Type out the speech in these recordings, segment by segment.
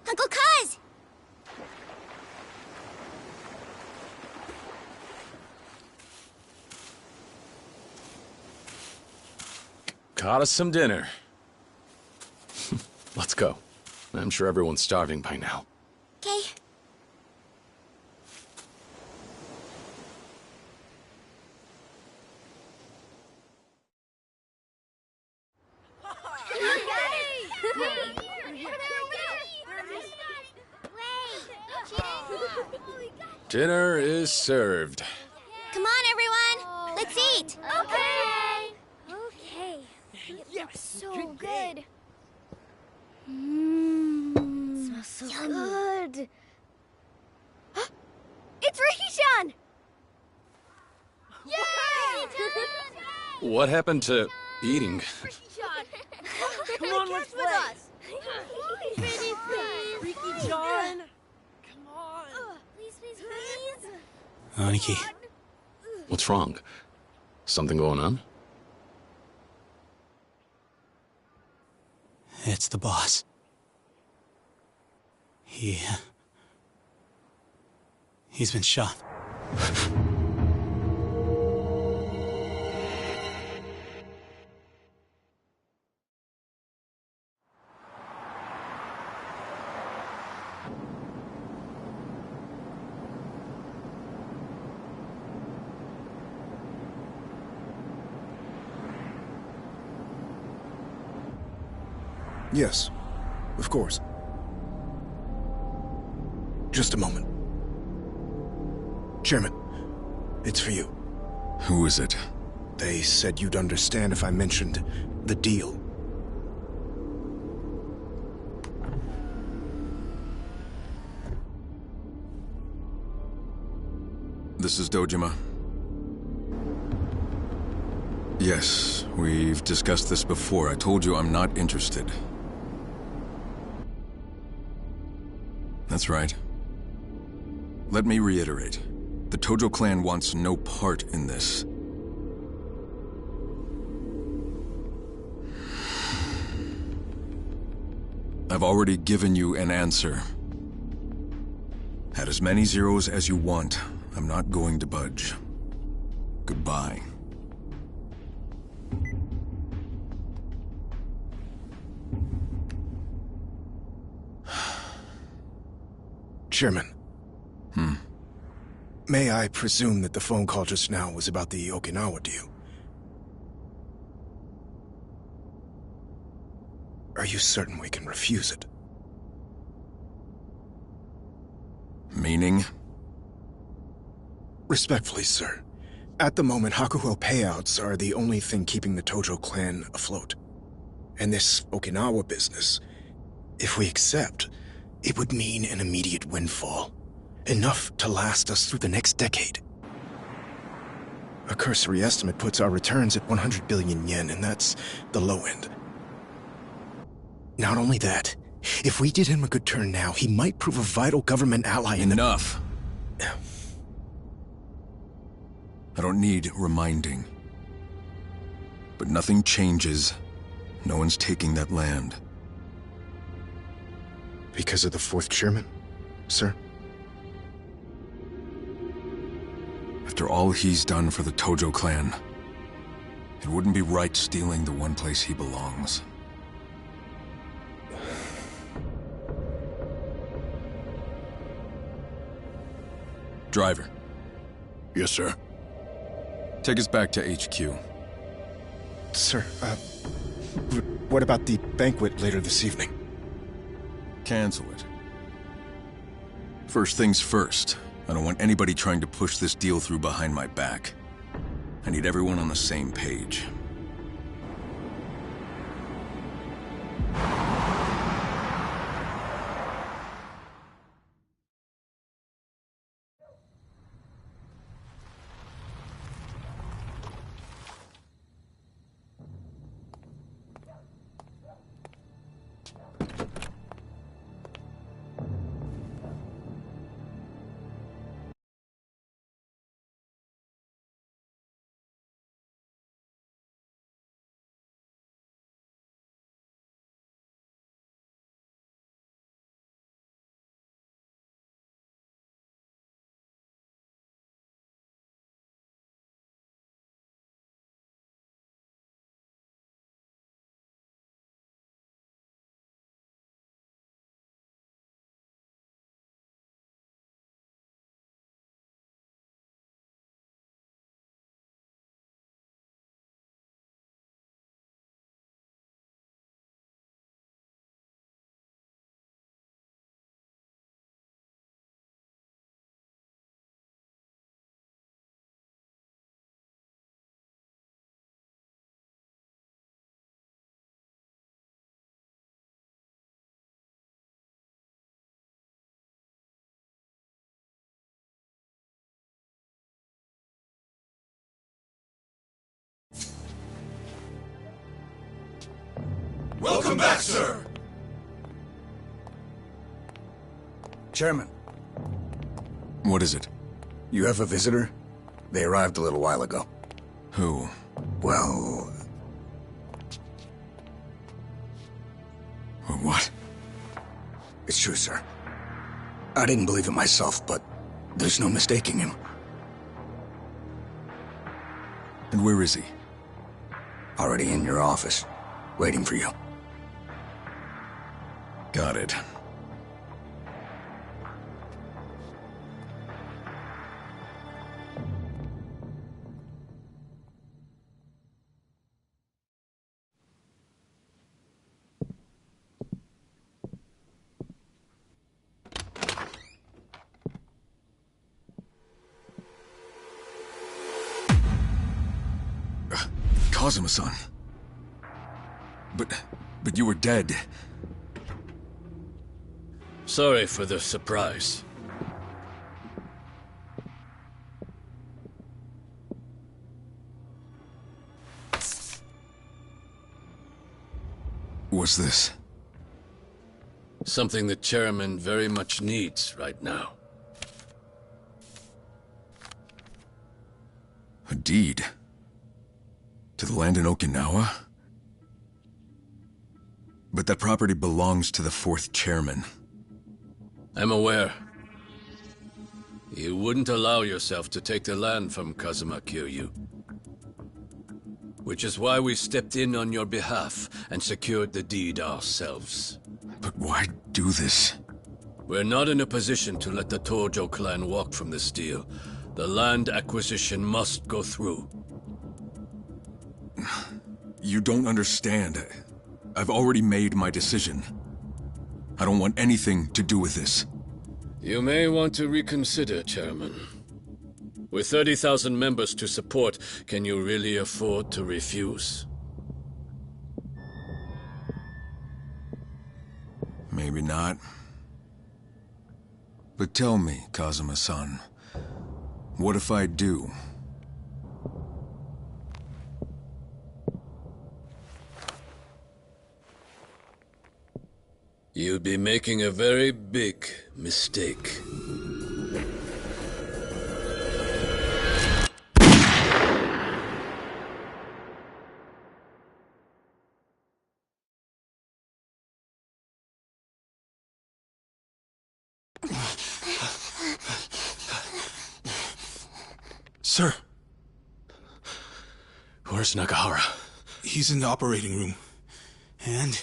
Uncle Kaz! Caught us some dinner. Let's go. I'm sure everyone's starving by now. Okay. Dinner is served. Come on, everyone. Let's eat. Okay. Okay. It looks so good. Smells so good. It's Ricky-chan! Yay! What happened to eating? Come on, let's play. Ricky-chan. Come on. Please, please, please. Aniki. What's wrong? Something going on? It's the boss. He's been shot. Yes, of course. Just a moment. Chairman, it's for you. Who is it? They said you'd understand if I mentioned the deal. This is Dojima. Yes, we've discussed this before. I told you I'm not interested. That's right. Let me reiterate. The Tojo clan wants no part in this. I've already given you an answer. Add as many zeros as you want. I'm not going to budge. Goodbye. Chairman. May I presume that the phone call just now was about the Okinawa deal? Are you certain we can refuse it? Meaning? Respectfully, sir. At the moment, Hakuho payouts are the only thing keeping the Tojo clan afloat. And this Okinawa business, if we accept, it would mean an immediate windfall. Enough to last us through the next decade. A cursory estimate puts our returns at 100 billion yen, and that's the low end. Not only that, if we did him a good turn now, he might prove a vital government ally in the— Enough! I don't need reminding. But nothing changes. No one's taking that land. Because of the fourth chairman, sir? After all he's done for the Tojo clan, it wouldn't be right stealing the one place he belongs. Driver. Yes, sir. Take us back to HQ. Sir, what about the banquet later this evening? Cancel it. First things first. I don't want anybody trying to push this deal through behind my back. I need everyone on the same page. Welcome back, sir! Chairman, What is it? you have a visitor? They arrived a little while ago. Who? Well, What? it's true, sir. I didn't believe it myself, but there's no mistaking him. And where is he? Already in your office, waiting for you. Got it. Kazuma-san. But you were dead. Sorry for the surprise. What's this? Something the chairman very much needs right now. A deed? To the land in Okinawa? But that property belongs to the fourth chairman. I'm aware. You wouldn't allow yourself to take the land from Kazuma Kiryu. Which is why we stepped in on your behalf and secured the deed ourselves. But why do this? We're not in a position to let the Tojo clan walk from this deal. The land acquisition must go through. You don't understand. I've already made my decision. I don't want anything to do with this. You may want to reconsider, Chairman. With 30,000 members to support, can you really afford to refuse? Maybe not. But tell me, Kazuma-san, what if I do? You'd be making a very big mistake. Sir, Where's Nakahara? he's in the operating room. And?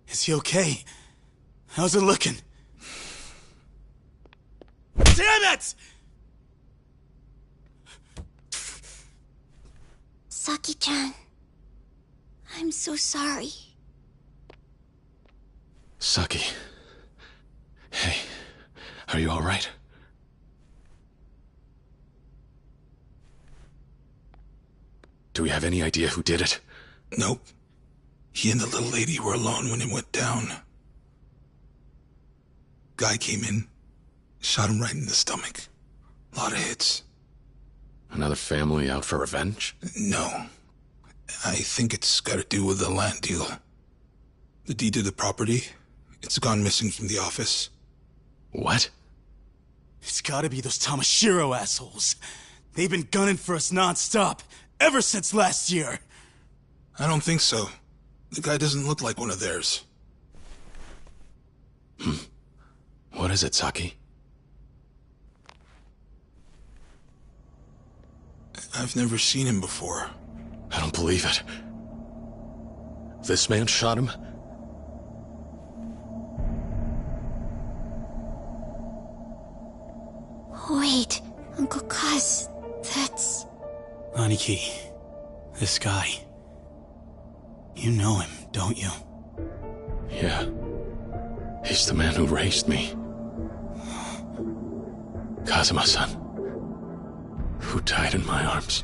Is he okay? How's it looking? Damn it! Saki-chan. I'm so sorry. Saki. Hey, are you alright? Do we have any idea who did it? Nope. He and the little lady were alone when it went down. Guy came in, shot him right in the stomach. A lot of hits. Another family out for revenge? No. I think it's got to do with the land deal. The deed to the property, it's gone missing from the office. What? It's gotta be those Tamashiro assholes. They've been gunning for us non-stop, ever since last year. I don't think so. The guy doesn't look like one of theirs. What is it, Saki? I've never seen him before. I don't believe it. This man shot him? Wait, Uncle Kaz, that's... Aniki, this guy. You know him, don't you? Yeah. He's the man who raised me. Kazuma-san. Who died in my arms.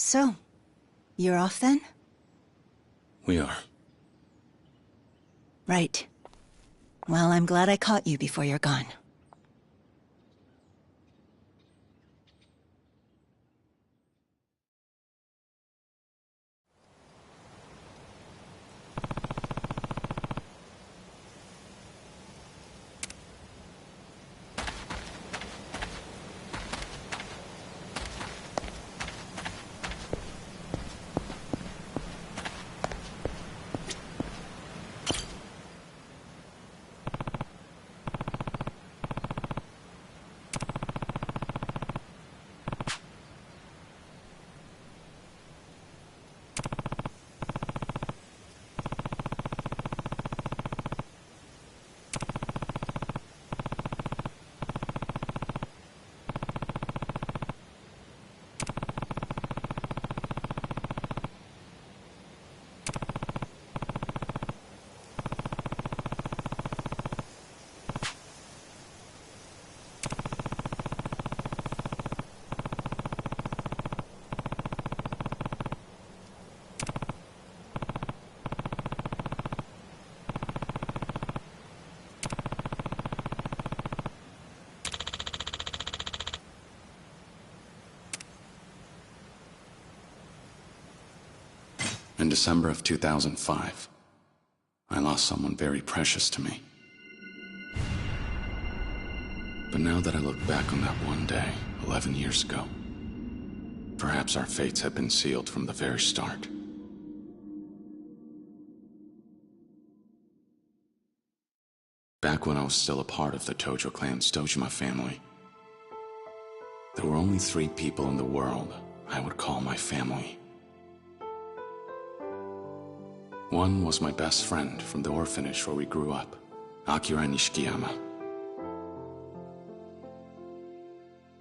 So, you're off then? We are. Right. Well, I'm glad I caught you before you're gone. In December of 2005, I lost someone very precious to me. But now that I look back on that one day, 11 years ago, perhaps our fates had been sealed from the very start. Back when I was still a part of the Tojo clan's Dojima family, there were only 3 people in the world I would call my family. One was my best friend from the orphanage where we grew up, Akira Nishikiyama.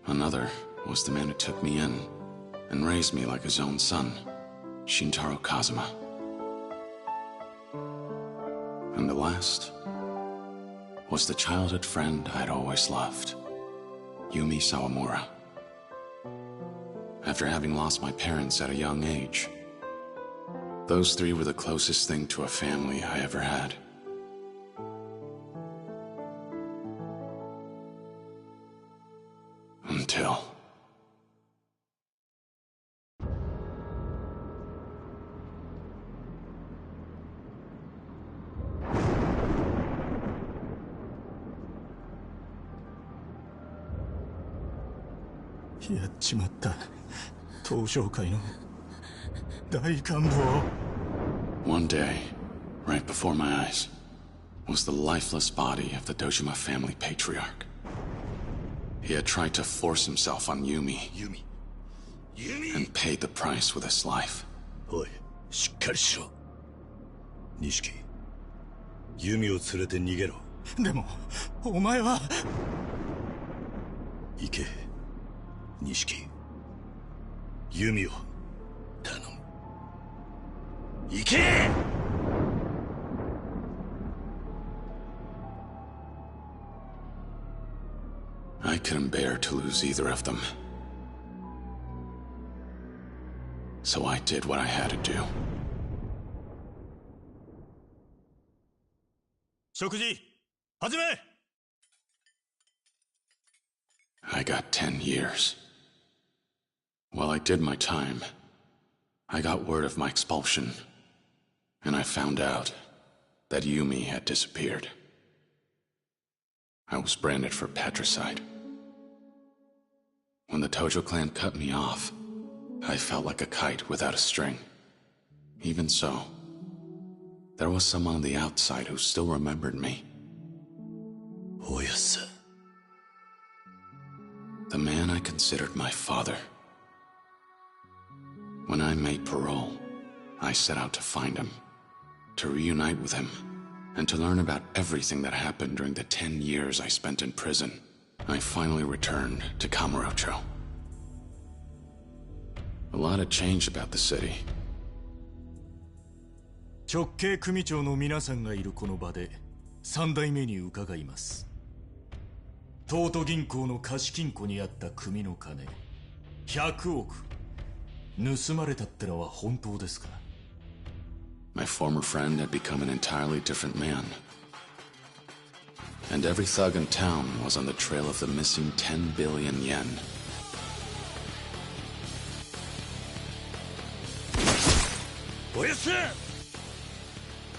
Another was the man who took me in and raised me like his own son, Shintaro Kazuma. And the last was the childhood friend I'd always loved, Yumi Sawamura. After having lost my parents at a young age, those 3 were the closest thing to a family I ever had. Until... One day, right before my eyes, was the lifeless body of the Dojima family patriarch. He had tried to force himself on Yumi, and paid the price with his life. おい、しっかりしろ。錦、弓を連れて逃げろ。でも、お前は。行け、錦。弓を頼む。行け！ I couldn't bear to lose either of them. So I did what I had to do. 食事、始め! I got 10 years. While I did my time, I got word of my expulsion, and I found out that Yumi had disappeared. I was branded for patricide. When the Tojo clan cut me off, I felt like a kite without a string. Even so, there was someone on the outside who still remembered me. Oyasa. The man I considered my father. When I made parole, I set out to find him, to reunite with him, and to learn about everything that happened during the 10 years I spent in prison. I finally returned to Kamurocho. A lot had changed about the city. 直系組長の皆さんがいるこの場で3代目に伺います。東都銀行の貸金庫にあった組の金100億盗まれたってのは本当ですか? My former friend had become an entirely different man. And every thug in town was on the trail of the missing 10 billion yen.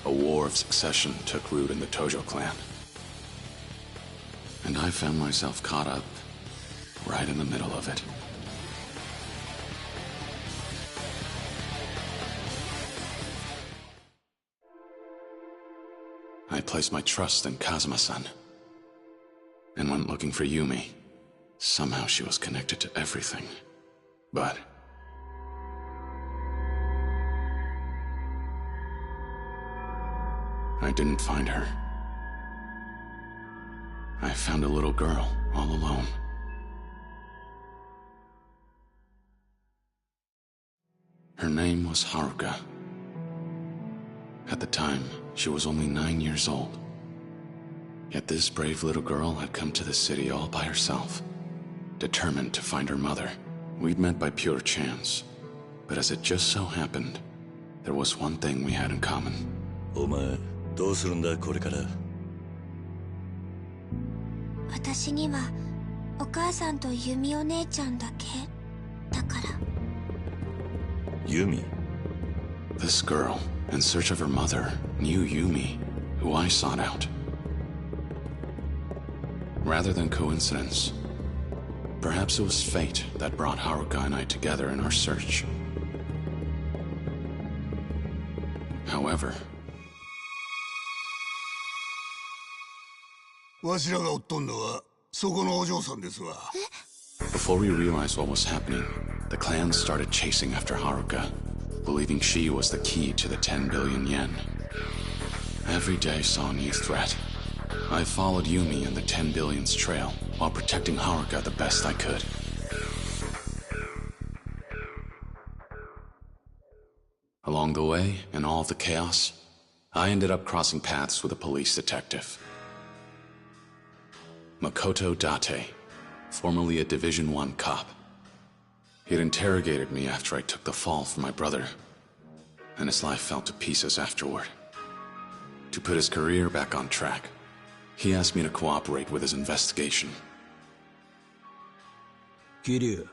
A war of succession took root in the Tojo clan. And I found myself caught up right in the middle of it. I placed my trust in Kazuma-san and went looking for Yumi. Somehow she was connected to everything. But I didn't find her. I found a little girl all alone. Her name was Haruka. At the time, she was only 9 years old. Yet this brave little girl had come to the city all by herself, determined to find her mother. We'd met by pure chance, but as it just so happened, there was one thing we had in common. お前、どうするんだこれから? 私にはお母さんとユミお姉ちゃんだけだから。ユミ? This girl, in search of her mother, knew Yumi, who I sought out. Rather than coincidence, perhaps it was fate that brought Haruka and I together in our search. However, わしらが追っとんのはそこのお嬢さんですわ。 before we realized what was happening, the clan started chasing after Haruka, believing she was the key to the 10 billion yen. Every day saw a new threat. I followed Yumi in the 10 billion's trail while protecting Haruka the best I could. Along the way, in all the chaos, I ended up crossing paths with a police detective. Makoto Date, formerly a Division I cop. He had interrogated me after I took the fall for my brother, and his life fell to pieces afterward. To put his career back on track, he asked me to cooperate with his investigation. 桐生、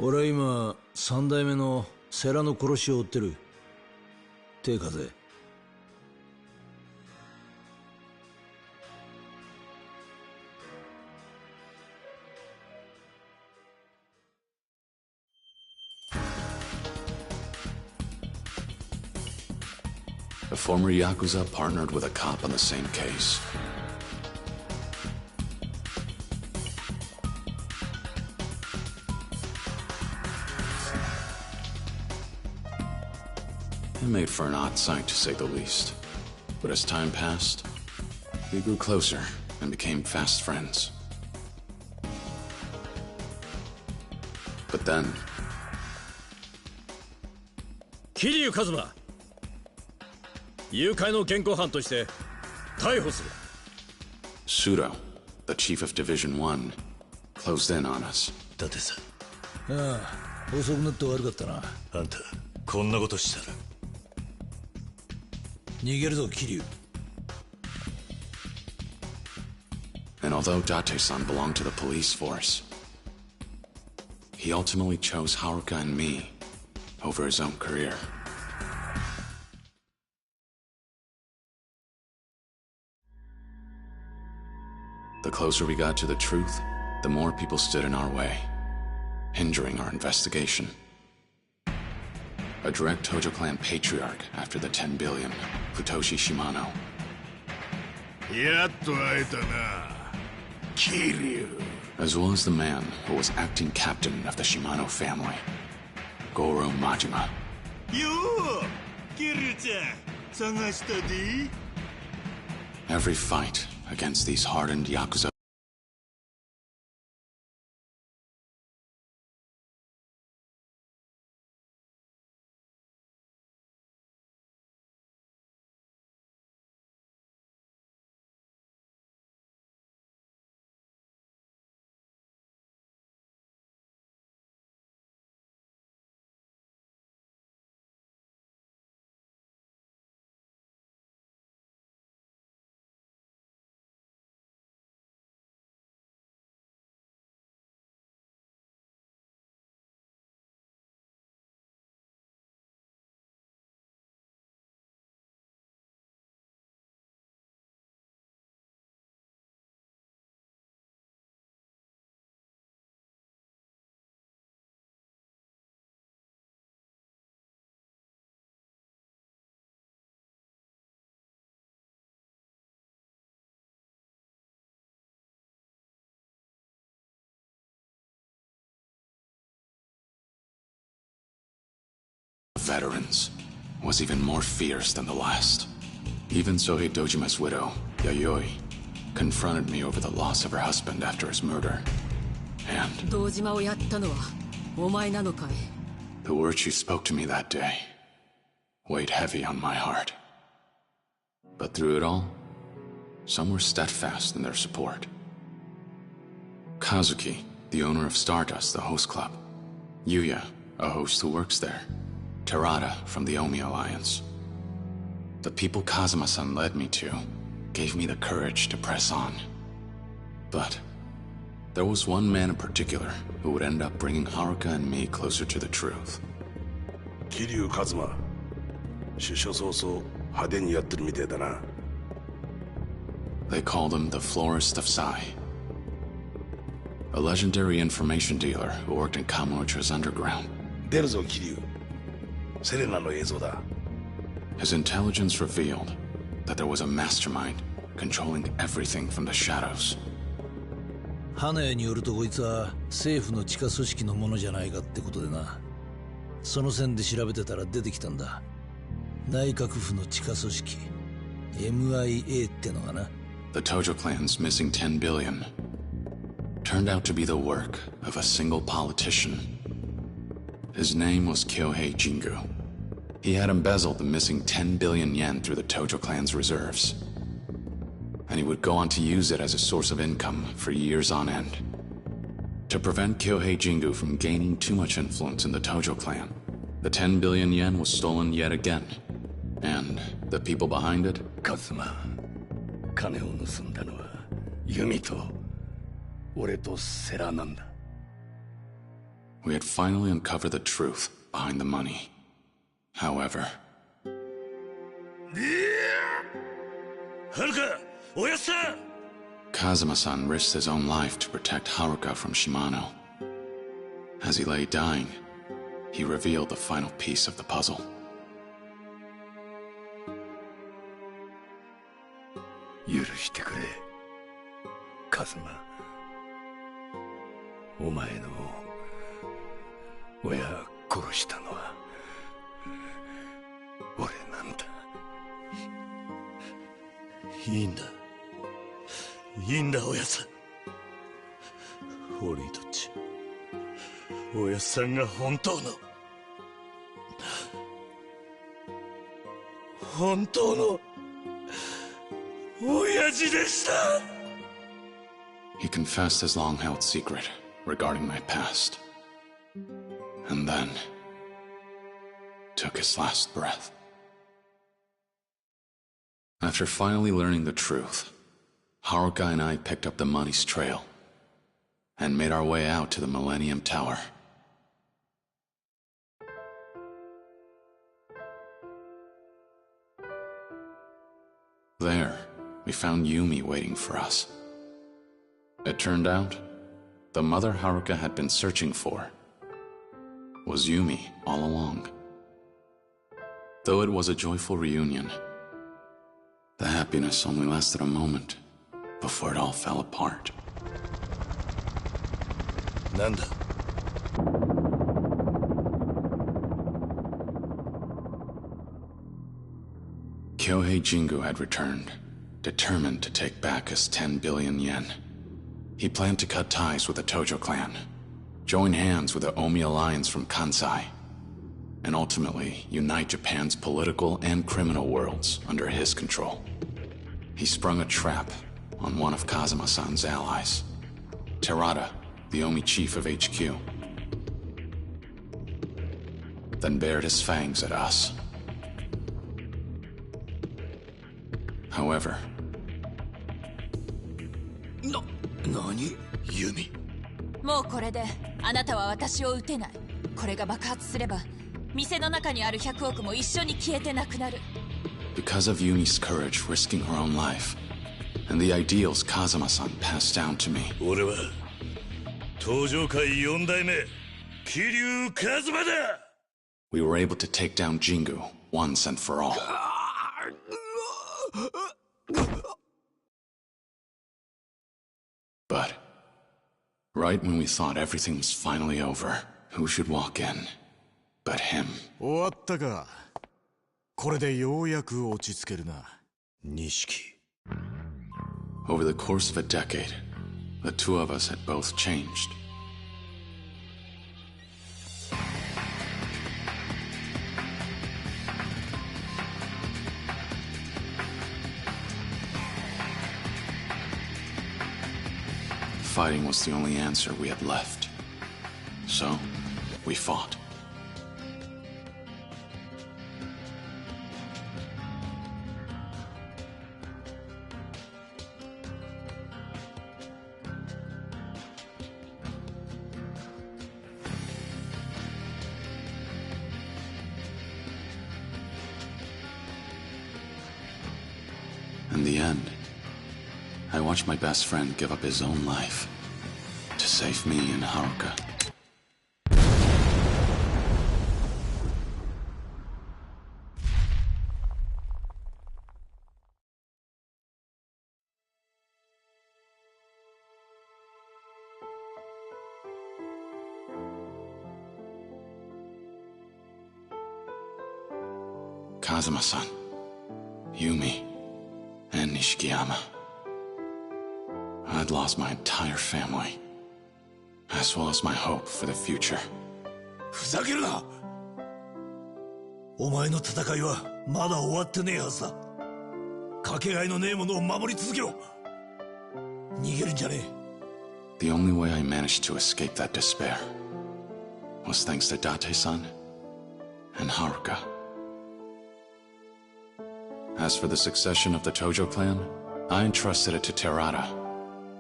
俺は今三代目の世良の殺しを追ってる。手貸せ。The former Yakuza partnered with a cop on the same case. It made for an odd sight, to say the least. But as time passed, we grew closer and became fast friends. But then... 桐生一馬、誘拐の現行犯として逮捕する。Pseudo, the chief of Division I, closed in on us. だってさ。ああ、遅くなって悪かったな。あんた、こんなことしたら。逃げるぞ、桐生。And although Date-san belonged to the police force, he ultimately chose Haruka and me over his own career. The closer we got to the truth, the more people stood in our way, hindering our investigation. A direct Tojo clan patriarch after the 10 billion, Futoshi Shimano. やっと会えたな、桐生。 As well as the man who was acting captain of the Shimano family, Goro Majima. よう、桐生ちゃん、探したで。 Every fight against these hardened Yakuza veterans, was even more fierce than the last. Even Sohei Dojima's widow, Yayoi, confronted me over the loss of her husband after his murder. And the words she spoke to me that day weighed heavy on my heart. But through it all, some were steadfast in their support. Kazuki, the owner of Stardust, the host club. Yuya, a host who works there. Terada from the Omi Alliance. The people Kazuma-san led me to gave me the courage to press on. But there was one man in particular who would end up bringing Haruka and me closer to the truth. Kiryu Kazuma. 出所早々派手にやってるみてえだな。They called him the Florist of Sai. A legendary information dealer who worked in Kamurocho's underground. 出るぞ、Kiryu。セレナの映像だ。His intelligence revealed that there was a mastermind controlling everything from the shadows. 花屋によるとこいつは政府の地下組織のものじゃないかってことでな。その線で調べてたら出てきたんだ。内閣府の地下組織 MIA ってのがな。The Tojo clan's missing 10 billion turned out to be the work of a single politician. His name was Kyohei Jingu. He had embezzled the missing 10 billion yen through the Tojo clan's reserves. And he would go on to use it as a source of income for years on end. To prevent Kyohei Jingu from gaining too much influence in the Tojo clan, the 10 billion yen was stolen yet again. And the people behind it? Kazuma, 金を盗んだのはユミと俺とセラなんだ。We had finally uncovered the truth behind the money. However... Haruka! Oyasa! Kazuma-san risked his own life to protect Haruka from Shimano. As he lay dying, he revealed the final piece of the puzzle. 許してくれ、カズマ。お前の親殺したのは俺なんだ。いいんだ。いいんだ、おやさん。俺にとっちゃ、おやさんが本当の親父でした。He confessed his long-held secret regarding my past. And then took his last breath. After finally learning the truth, Haruka and I picked up the money's trail and made our way out to the Millennium Tower. There, we found Yumi waiting for us. It turned out, the mother Haruka had been searching for was Yumi all along. Though it was a joyful reunion, the happiness only lasted a moment before it all fell apart. なんだ? Kyohei Jingu had returned, determined to take back his 10 billion yen. He planned to cut ties with the Tojo clan, join hands with the Omi alliance from Kansai, and ultimately unite Japan's political and criminal worlds under his control. He sprung a trap on one of Kazuma-san's allies, Terada, the Omi chief of HQ, then bared his fangs at us. However... Nani? Yumi? もうこれであなたは私を撃てない。これが爆発すれば店の中にある100億も一緒に消えてなくなる。 Because of Yumi's courage risking her own life, and the ideals Kazuma-san passed down to me. 俺は東上界4代目桐生一馬だ。 We were able to take down Jingu once and for all. But right when we thought everything was finally over, who should walk in but him. 終わったか。これでようやく落ち着けるな、錦。Over the course of a decade, the two of us had both changed. Fighting was the only answer we had left. So, we fought. In the end, I watched my best friend give up his own life to save me and Haruka. Kazuma-san, Yumi, and Nishikiyama. I'd lost my entire family, as well as my hope for the future. ふざけるな。お前の戦いはまだ終わってねえはずだ。かけがえのねえものを守り続けろ。逃げるんじゃねえ。The only way I managed to escape that despair was thanks to Date-san and Haruka. As for the succession of the Tojo clan, I entrusted it to Terada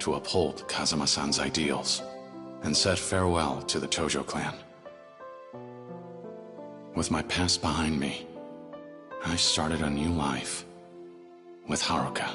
to uphold Kazuma-san's ideals and said farewell to the Tojo clan. With my past behind me, I started a new life with Haruka.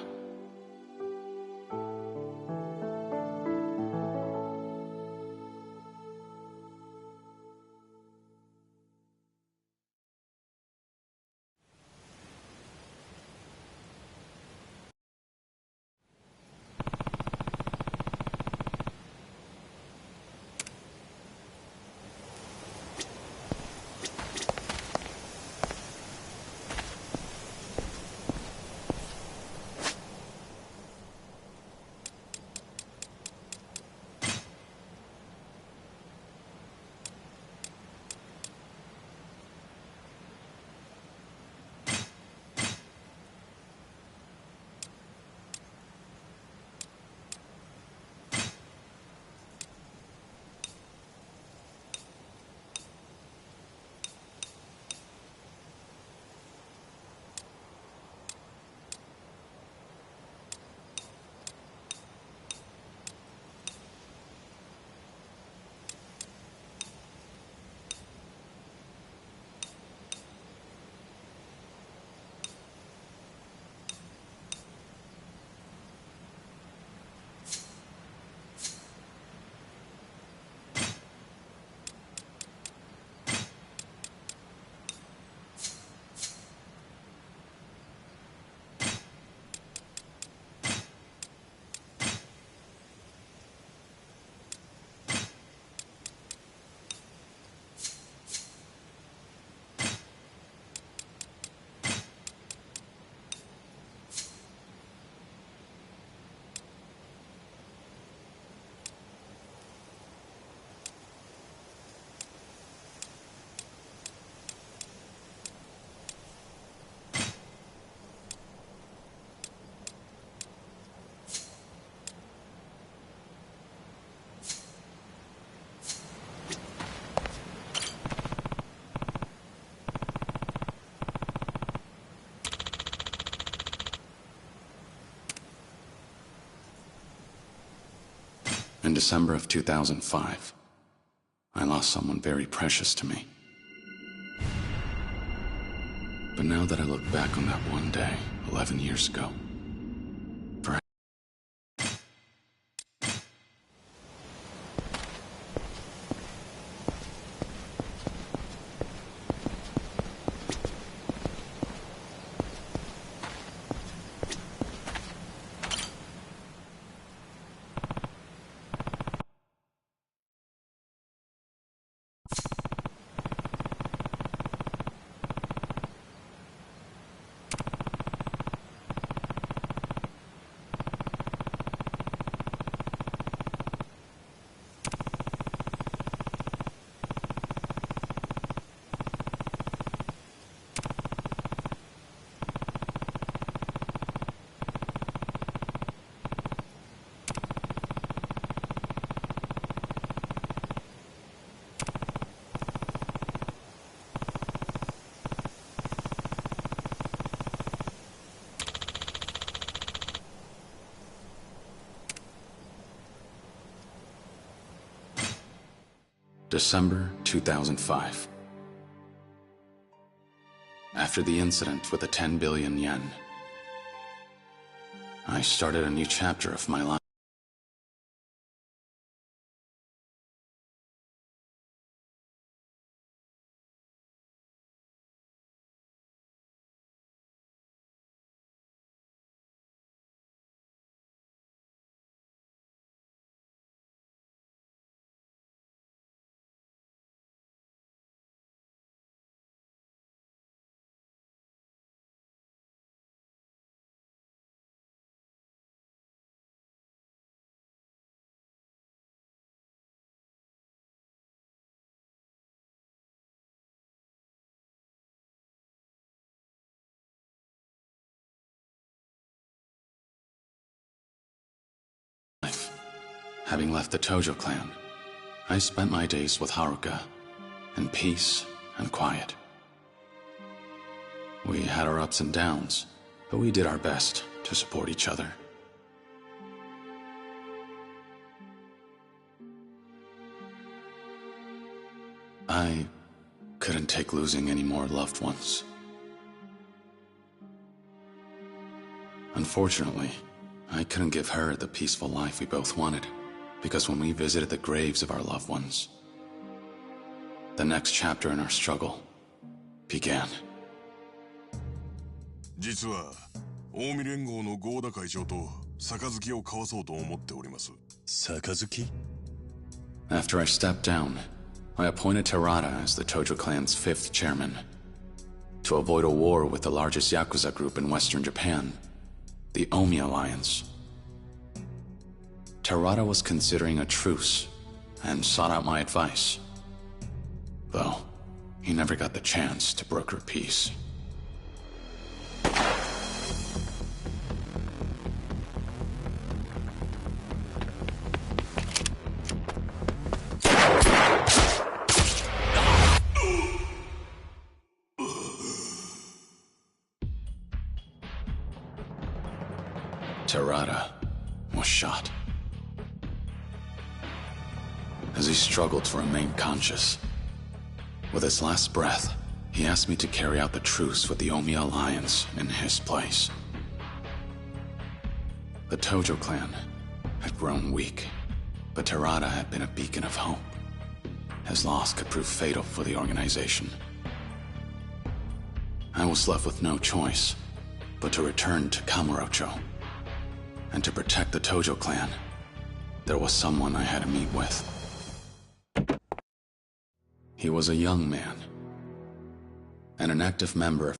In December of 2005, I lost someone very precious to me. But now that I look back on that one day, 11 years ago, perhaps December 2005. After the incident with the 10 billion yen, I started a new chapter of my life. Having left the Tojo clan, I spent my days with Haruka in peace and quiet. We had our ups and downs, but we did our best to support each other. I couldn't take losing any more loved ones. Unfortunately, I couldn't give her the peaceful life we both wanted, because when we visited the graves of our loved ones, the next chapter in our struggle began. 実は近江連合の合田会長と杯を交わそうと思っております。杯? After I stepped down, I appointed Terada as the Tojo clan's 5th chairman. To avoid a war with the largest Yakuza group in Western Japan, the Omi Alliance. Terada was considering a truce and sought out my advice, though he never got the chance to broker peace. Terada was shot. As he struggled to remain conscious, with his last breath, he asked me to carry out the truce with the Omi Alliance in his place. The Tojo clan had grown weak, but Terada had been a beacon of hope. His loss could prove fatal for the organization. I was left with no choice but to return to Kamurocho. And to protect the Tojo clan, there was someone I had to meet with. He was a young man, and an active member of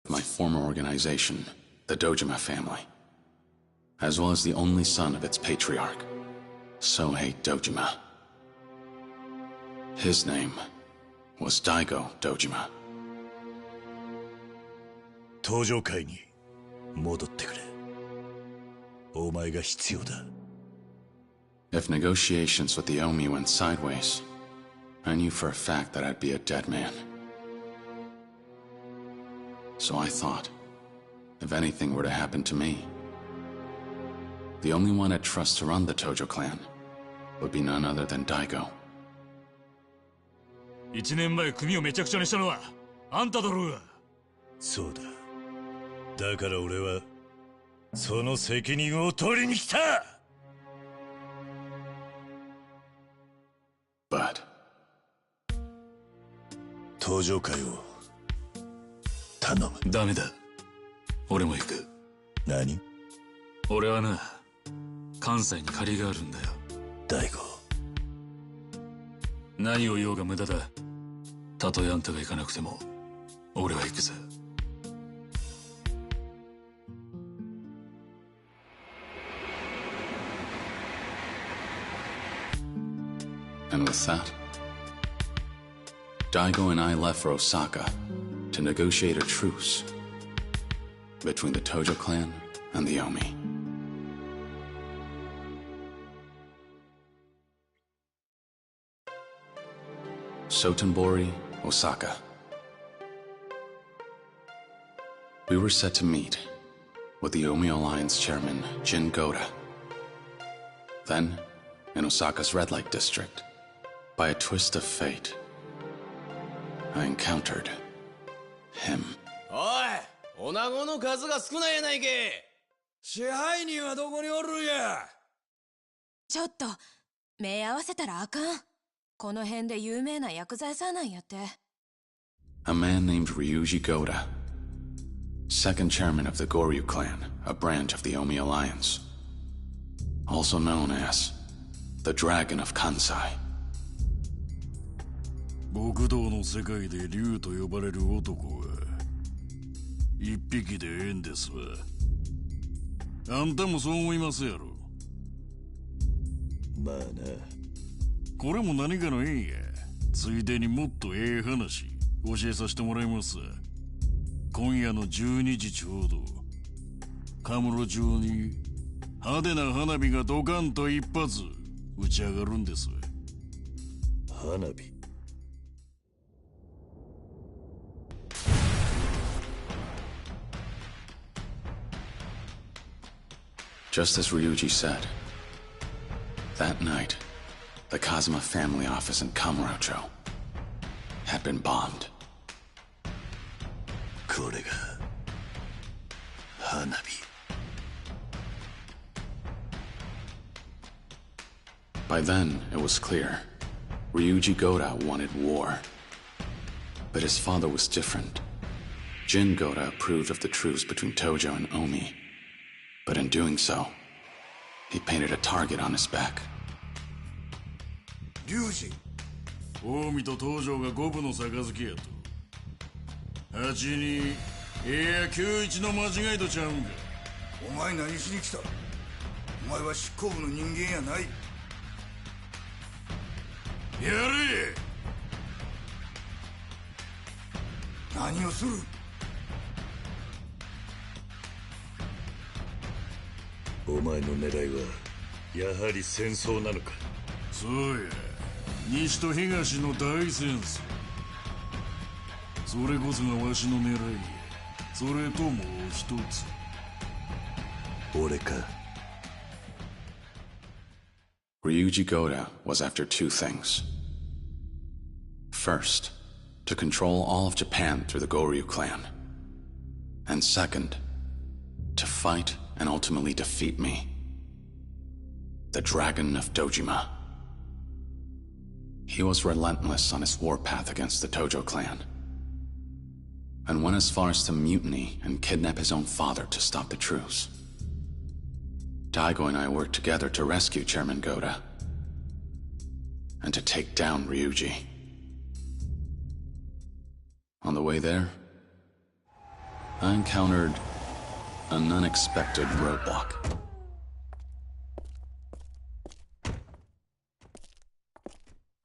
my former organization, the Dojima family, as well as the only son of its patriarch, Sohei Dojima. His name was Daigo Dojima. 登場会に戻ってくれ。お前が必要だ。If negotiations with the Omi went sideways, I knew for a fact that I'd be a dead man. So I thought, if anything were to happen to me, the only one I'd trust to run the Tojo clan would be none other than Daigo. 1年前組をめちゃくちゃにしたのはあんただろうが。そうだ。だから俺はその責任を取りに来た。But 登場会を頼む。ダメだ。俺も行く。何？俺はな、関西に借りがあるんだよ。大悟。何を言おうが無駄だ。たとえあんたが行かなくても俺は行くぜ。And with that, Daigo and I left for Osaka to negotiate a truce between the Tojo clan and the Omi. Sotenbori, Osaka. We were set to meet with the Omi Alliance chairman, Jin Goda. Then, in Osaka's red light district, by a twist of fate, I encountered him. おい、女子の数が少ないやないけ。支配人はどこにおるんや。ちょっと目合わせたらあかん。この辺で有名な薬剤師なんやって。A man named Ryuji Goda, second chairman of the Goryu clan, a branch of the Omi Alliance, also known as the Dragon of Kansai. 極道の世界で竜と呼ばれる男は一匹でええんですわ。あんたもそう思いますやろ。まあな。これも何かの縁や。ついでにもっとええ話教えさせてもらいますわ。今夜の12時ちょうどカムロ町に派手な花火がドカンと一発打ち上がるんですわ。花火。Just as Ryuji said, that night, the Kazuma family office in Kamurocho had been bombed. これが花火。By then, it was clear. Ryuji Goda wanted war. But his father was different. Jin Goda approved of the truce between Tojo and Omi. But in doing so, he painted a target on his back. 龍二、近江と東条が五分の杯やと。8-2、や9-1の間違いとちゃうんか。お前何しに来た？お前は執行部の人間やない。やれ！何をする？お前の狙いはやはり戦争なのか。そうや、西と東の大戦争。それこそがわしの狙いや。それともう一つ。俺か。Ryuji Goda was after two things. First, to control all of Japan through the Goryu clan. And second, to fight and ultimately defeat me, the Dragon of Dojima. He was relentless on his warpath against the Tojo clan, and went as far as to mutiny and kidnap his own father to stop the truce. Daigo and I worked together to rescue Chairman Goda, and to take down Ryuji. On the way there, I encountered an unexpected roadblock.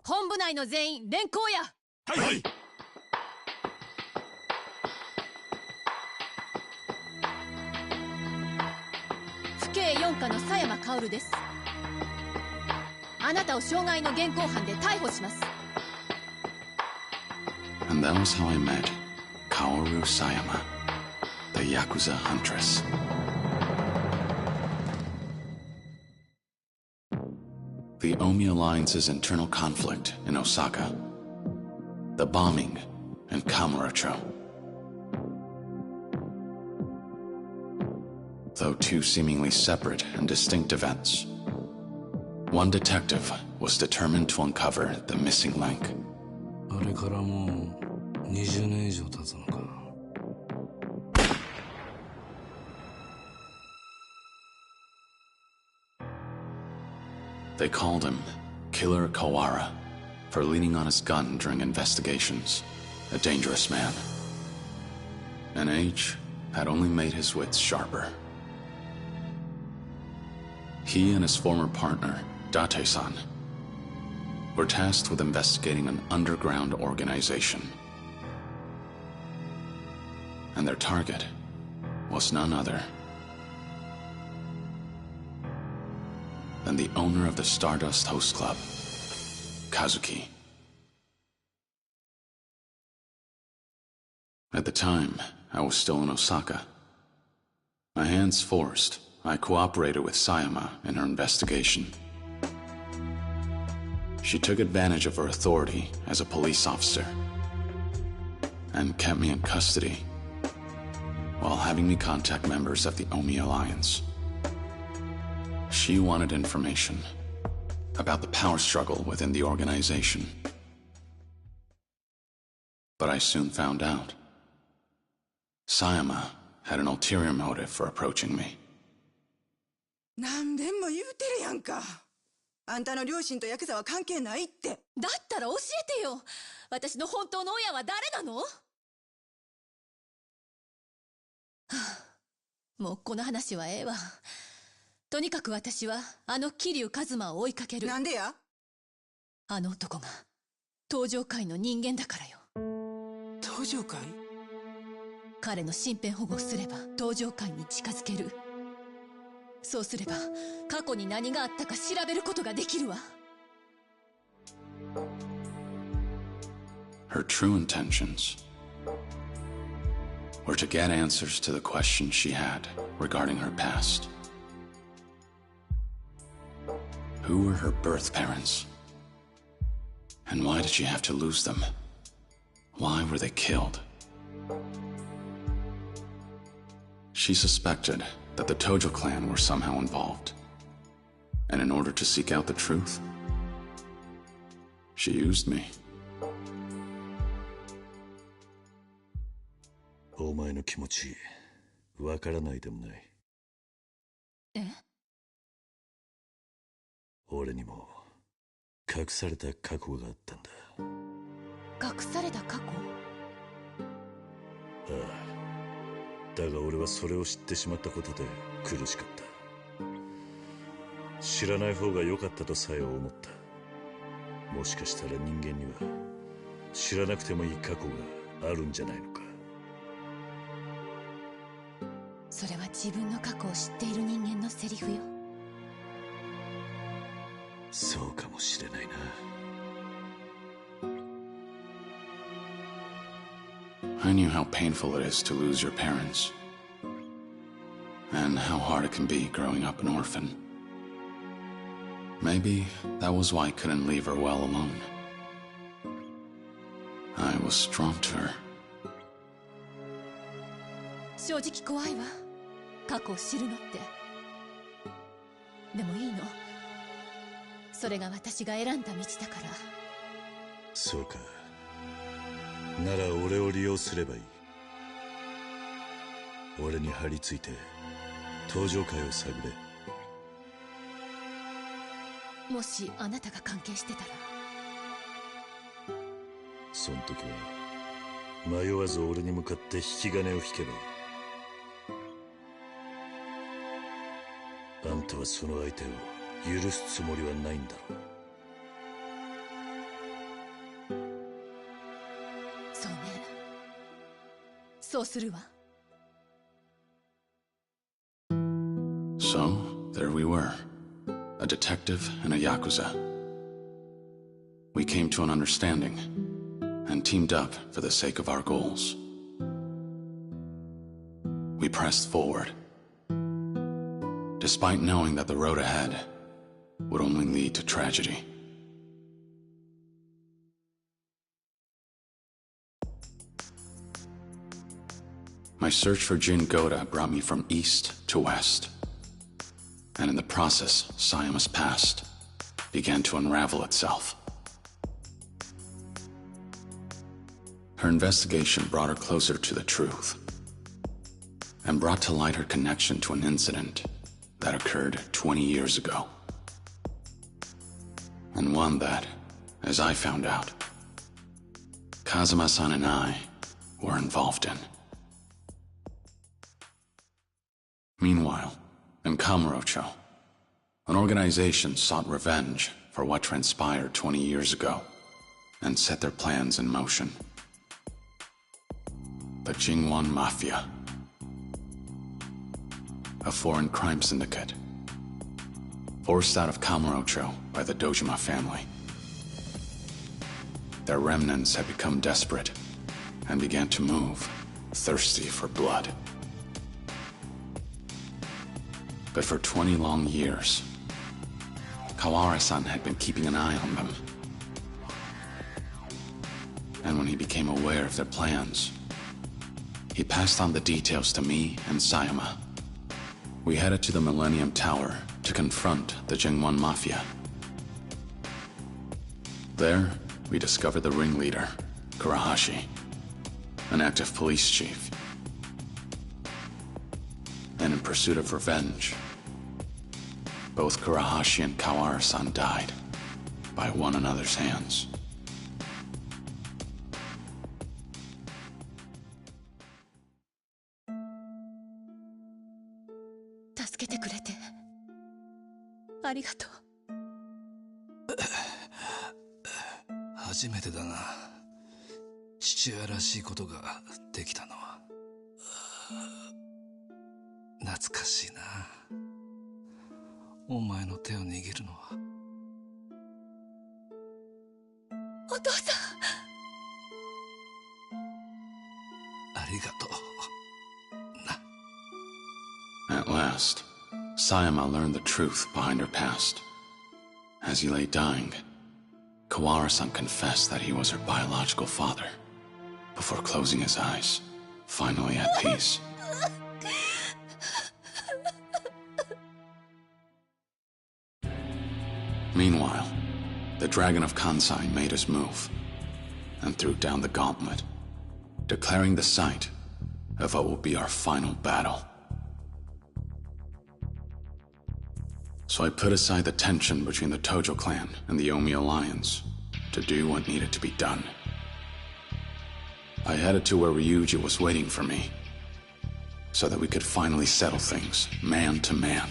本部内の全員連行や。はい。府警4課の佐山薫です。あなたを傷害の現行犯で逮捕します。And that was how I met Kaoru Sayama, the Yakuza huntress. The Omi Alliance's internal conflict in Osaka. The bombing in Kamurocho. Though two seemingly separate and distinct events, one detective was determined to uncover the missing link. あれからもう20年以上経つのか。They called him Killer Kawara for leaning on his gun during investigations. A dangerous man. And age had only made his wits sharper. He and his former partner, Date-san, were tasked with investigating an underground organization. And their target was none other than the owner of the Stardust Host Club, Kazuki. At the time, I was still in Osaka. My hands forced, I cooperated with Sayama in her investigation. She took advantage of her authority as a police officer and kept me in custody while having me contact members of the Omi Alliance. She wanted information about the power struggle within the organization. But I soon found out. Sayama had an ulterior motive for approaching me. 何べんも言うてるやんか。あんたの両親とヤクザは関係ないって。だったら教えてよ。私の本当の親は誰なの？はあ、もうこの話はええわ。とにかく私はあの桐生一馬を追いかける。なんでや？あの男が東上界の人間だからよ。東上界？彼の身辺保護をすれば東上界に近づける。そうすれば過去に何があったか調べることができるわ。Her true intentions were to get answers to the questions she had regarding her past. Who were her birth parents? And why did she have to lose them? Why were they killed? She suspected that the Tojo clan were somehow involved. And in order to seek out the truth, she used me. お前の気持ち、わからないでもない。え？俺にも隠された過去があったんだ。隠された過去？ああ。だが俺はそれを知ってしまったことで苦しかった。知らない方が良かったとさえ思った。もしかしたら人間には知らなくてもいい過去があるんじゃないのか。それは自分の過去を知っている人間のセリフよ。そうかもしれないな。I knew how painful it is to lose your parents, and how hard it can be growing up an orphan. Maybe that was why I couldn't leave her well alone. I was drawn to her. 正直怖いわ。過去を知るのって。でもいいの。それが私が選んだ道だから。そうか。なら俺を利用すればいい。俺に張り付いて登場界を探れ。もしあなたが関係してたら。その時は迷わず俺に向かって引き金を引けばいい。あんたはその相手を許すつもりはないんだろう。そうね。そうするわ。So, there we were. A detective and a Yakuza. We came to an understanding and teamed up for the sake of our goals. We pressed forward, despite knowing that the road ahead would only lead to tragedy. My search for Jin Goda brought me from east to west. And in the process, Sayama's past began to unravel itself. Her investigation brought her closer to the truth, and brought to light her connection to an incident that occurred 20 years ago. And one that, as I found out, Kazuma-san and I were involved in. Meanwhile, in Kamurocho, an organization sought revenge for what transpired 20 years ago and set their plans in motion. The Jingwan Mafia, a foreign crime syndicate, forced out of Kamurocho by the Dojima family. Their remnants had become desperate and began to move, thirsty for blood. But for 20 long years, Kawara-san had been keeping an eye on them. And when he became aware of their plans, he passed on the details to me and Sayama. We headed to the Millennium Tower to confront the Jingwan Mafia. There, we discovered the ringleader, Kurahashi, an active police chief. And in pursuit of revenge, both Kurahashi and Kawara-san died by one another's hands.ありがとう。初めてだな。父親らしいことができたのは。懐かしいな。お前の手を握るのは。お父さん。ありがとう。 At last, Sayama learned the truth behind her past. As he lay dying, Kawara-san confessed that he was her biological father, before closing his eyes, finally at peace. Meanwhile, the Dragon of Kansai made his move, and threw down the gauntlet, declaring the site of what will be our final battle. So I put aside the tension between the Tojo clan and the Omi alliance to do what needed to be done. I headed to where Ryuji was waiting for me, so that we could finally settle things, man to man.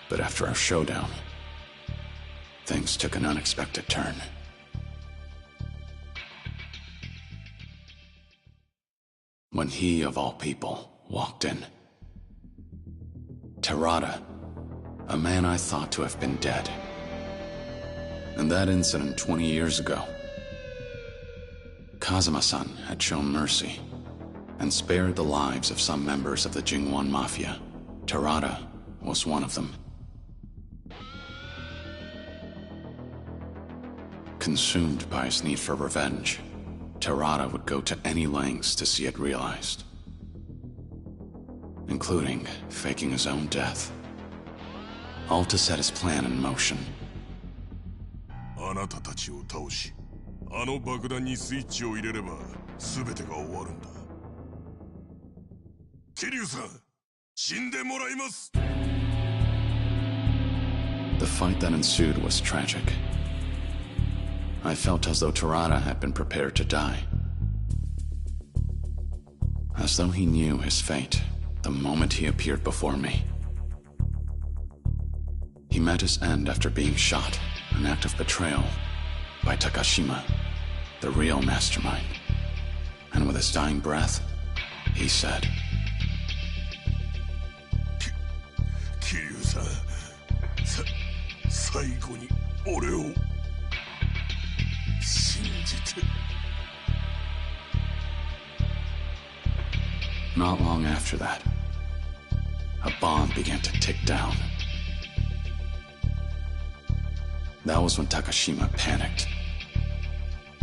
But after our showdown, things took an unexpected turn. When he, of all people, walked in. Terada, a man I thought to have been dead. In that incident 20 years ago, Kazuma-san had shown mercy and spared the lives of some members of the Jingwan Mafia. Terada was one of them. Consumed by his need for revenge, Terada would go to any lengths to see it realized, including faking his own death, all to set his plan in motion. あなたたちを倒し、あの爆弾にスイッチを入れれば全てが終わるんだ。桐生さん、死んでもらいます。 The fight that ensued was tragic. I felt as though Terada had been prepared to die. As though he knew his fate the moment he appeared before me. He met his end after being shot, an act of betrayal, by Takashima, the real mastermind. And with his dying breath, he said, 桐生さん、最後に俺を Not long after that, a bomb began to tick down. That was when Takashima panicked,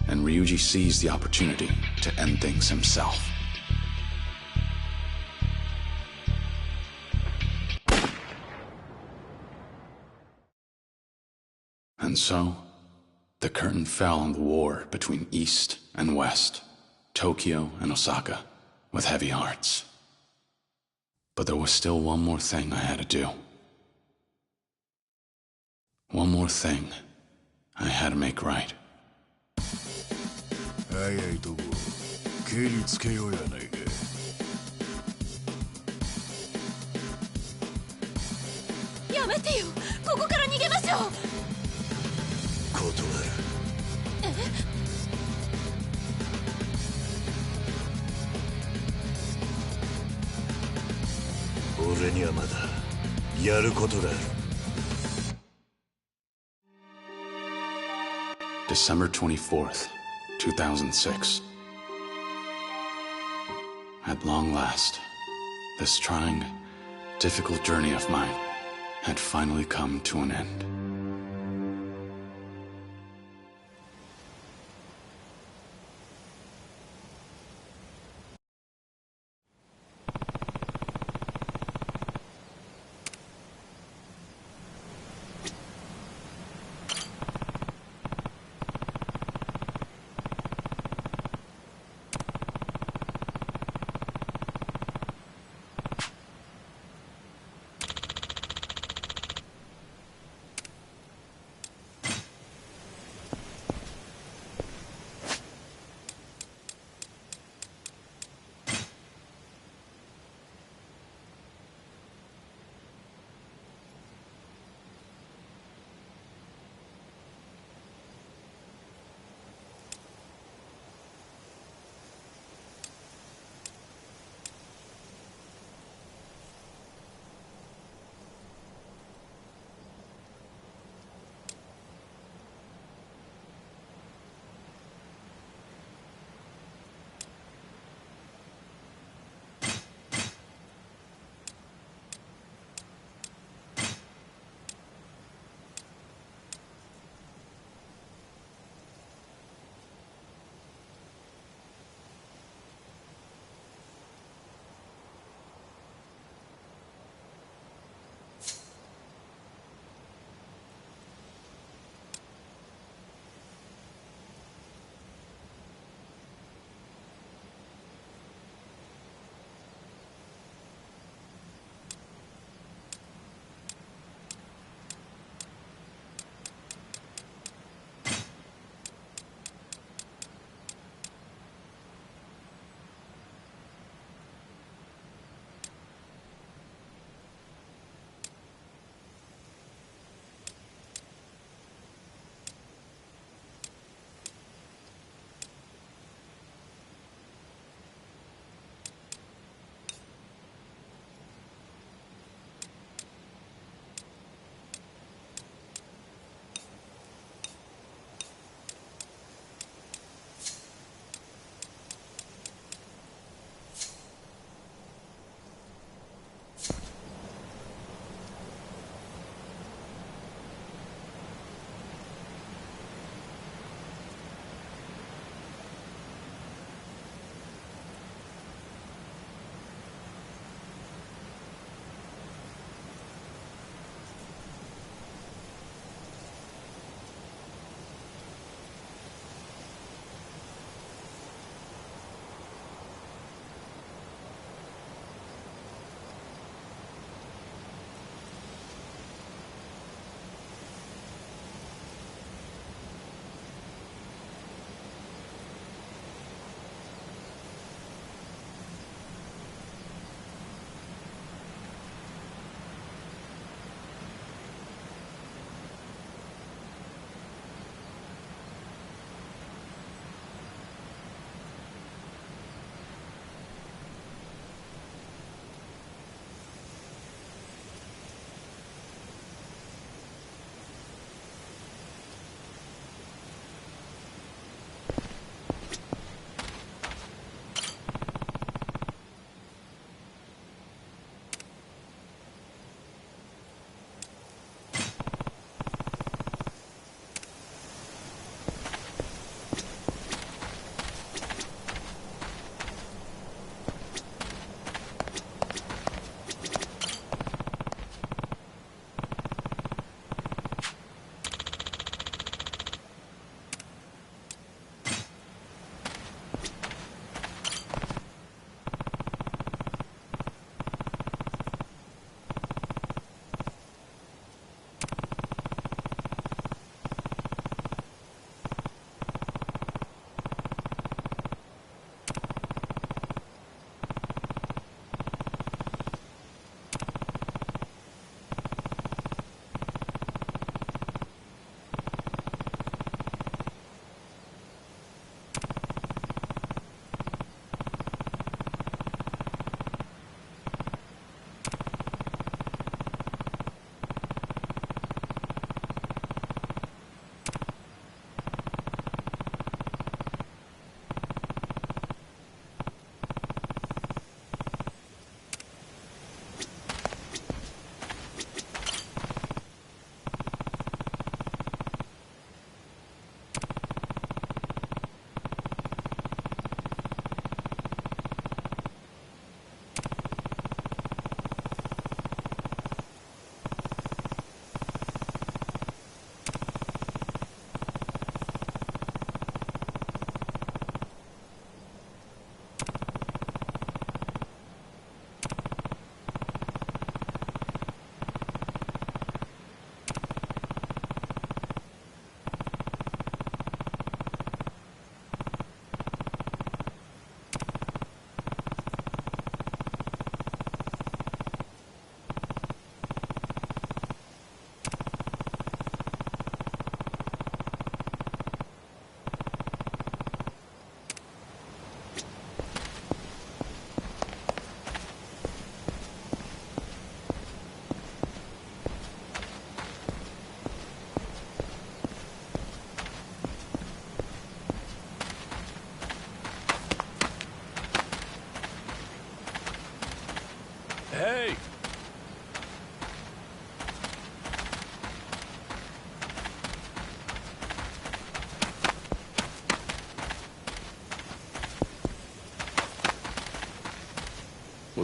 and Ryuji seized the opportunity to end things himself. And so, the curtain fell on the war between East and West, Tokyo and Osaka with heavy hearts. But there was still one more thing I had to do. One more thing I had to make right. 早いとこ蹴りつけようやないか。やめてよ、ここから逃げましょう。断る。俺にはまだやることがある。December 24th, 2006. At long last, this trying, difficult journey of mine had finally come to an end.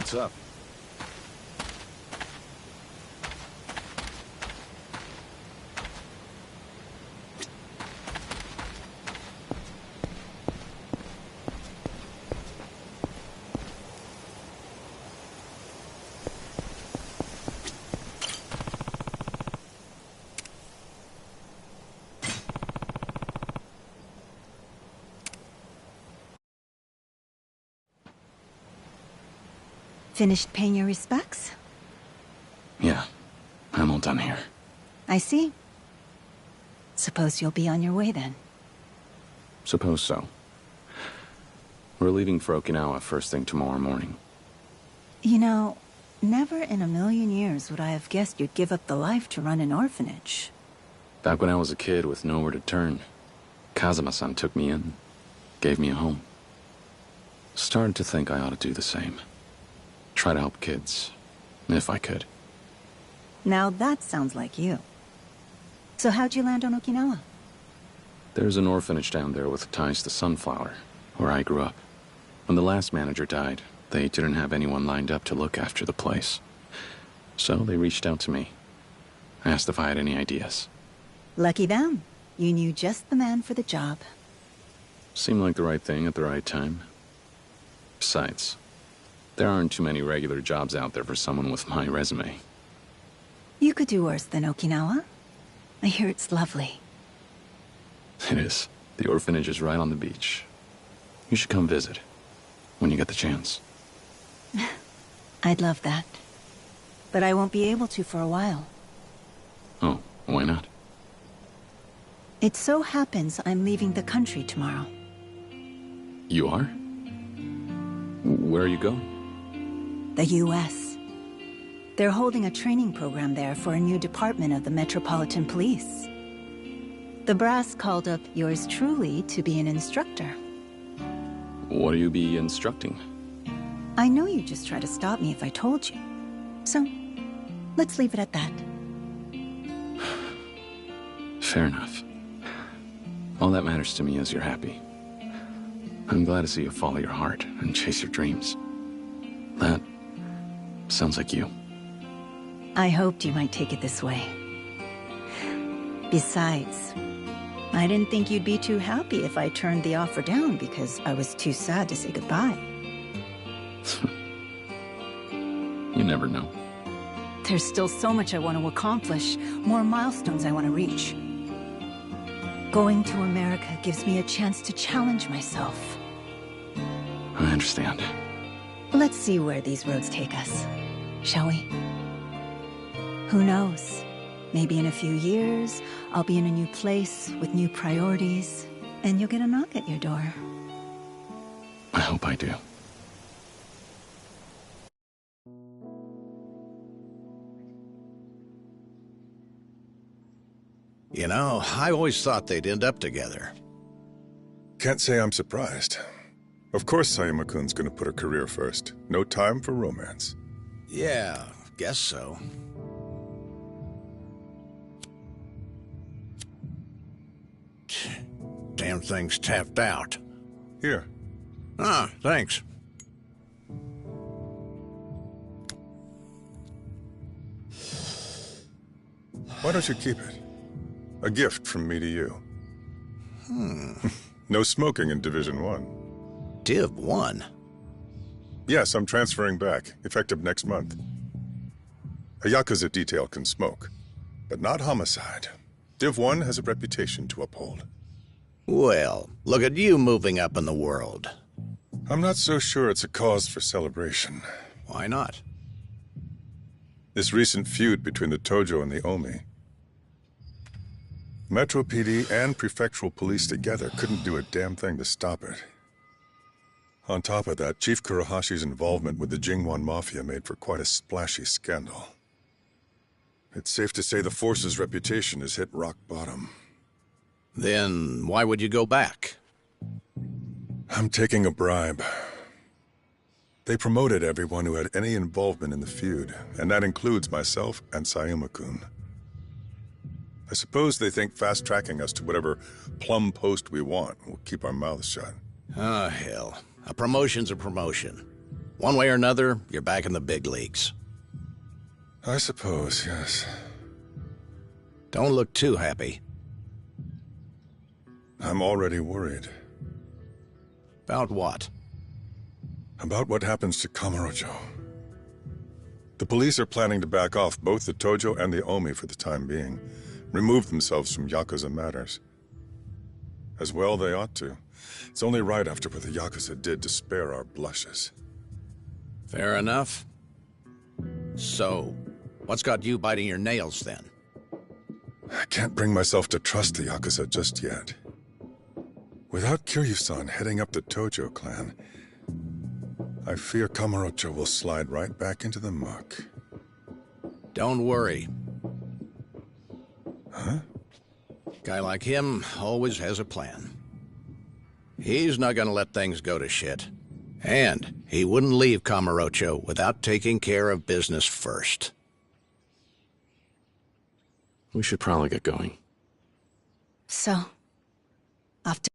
What's up? Finished paying your respects? Yeah, I'm all done here. I see. Suppose you'll be on your way then. Suppose so. We're leaving for Okinawa first thing tomorrow morning. You know, never in a million years would I have guessed you'd give up the life to run an orphanage. Back when I was a kid with nowhere to turn, Kazuma-san took me in, gave me a home. Started to think I ought to do the same. Try to help kids, if I could. Now that sounds like you. So how'd you land on Okinawa? There's an orphanage down there with ties to Sunflower, where I grew up. When the last manager died, they didn't have anyone lined up to look after the place. So they reached out to me. Asked if I had any ideas. Lucky them. You knew just the man for the job. Seemed like the right thing at the right time. Besides, there aren't too many regular jobs out there for someone with my resume. You could do worse than Okinawa. I hear it's lovely. It is. The orphanage is right on the beach. You should come visit, when you get the chance. I'd love that. But I won't be able to for a while. Oh, why not? It so happens I'm leaving the country tomorrow. You are? Where are you going? The U.S. They're holding a training program there for a new department of the Metropolitan Police. The brass called up yours truly to be an instructor. What do you be instructing? I know you'd just try to stop me if I told you. So, let's leave it at that. Fair enough. All that matters to me is you're happy. I'm glad to see you follow your heart and chase your dreams. That sounds like you. I hoped you might take it this way. Besides, I didn't think you'd be too happy if I turned the offer down because I was too sad to say goodbye. You never know. There's still so much I want to accomplish, more milestones I want to reach. Going to America gives me a chance to challenge myself. I understand. Let's see where these roads take us, shall we? Who knows? Maybe in a few years, I'll be in a new place with new priorities, and you'll get a knock at your door. I hope I do. You know, I always thought they'd end up together. Can't say I'm surprised. Of course Sayama-kun's gonna put her career first. No time for romance. Yeah, guess so. Damn thing's tapped out. Here. Ah, thanks. Why don't you keep it? A gift from me to you. No smoking in Division 1. Div 1? Yes, I'm transferring back, effective next month. A Yakuza detail can smoke, but not homicide. Div 1 has a reputation to uphold. Well, look at you moving up in the world. I'm not so sure it's a cause for celebration. Why not? This recent feud between the Tojo and the Omi. Metro PD and prefectural police together couldn't do a damn thing to stop it. On top of that, Chief Kurahashi's involvement with the Jingwan Mafia made for quite a splashy scandal. It's safe to say the force's reputation has hit rock bottom. Then why would you go back? I'm taking a bribe. They promoted everyone who had any involvement in the feud, and that includes myself and Sayama-kun. I suppose they think fast-tracking us to whatever plum post we want will keep our mouths shut. Oh, hell. A promotion's a promotion. One way or another, you're back in the big leagues. I suppose, yes. Don't look too happy. I'm already worried. About what? About what happens to Kamurocho. The police are planning to back off both the Tojo and the Omi for the time being. Remove themselves from Yakuza matters. As well they ought to. It's only right after what the Yakuza did to spare our blushes. Fair enough. So, what's got you biting your nails then? I can't bring myself to trust the Yakuza just yet. Without Kiryu-san heading up the Tojo clan, I fear Kamurocho will slide right back into the muck. Don't worry. Huh? Guy like him always has a plan. He's not gonna let things go to shit. And he wouldn't leave Kamurocho without taking care of business first. We should probably get going. So, off to...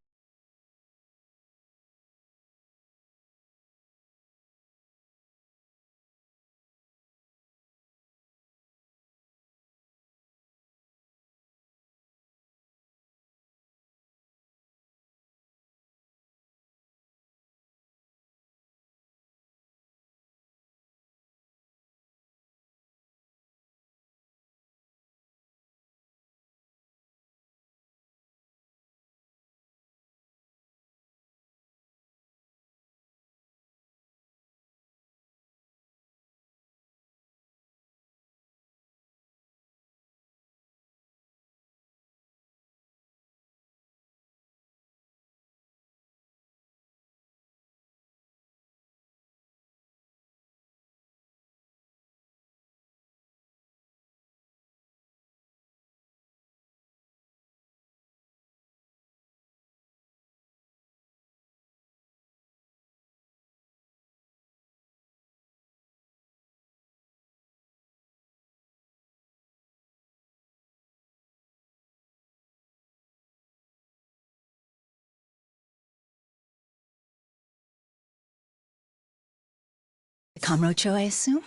Kamurocho, I assume?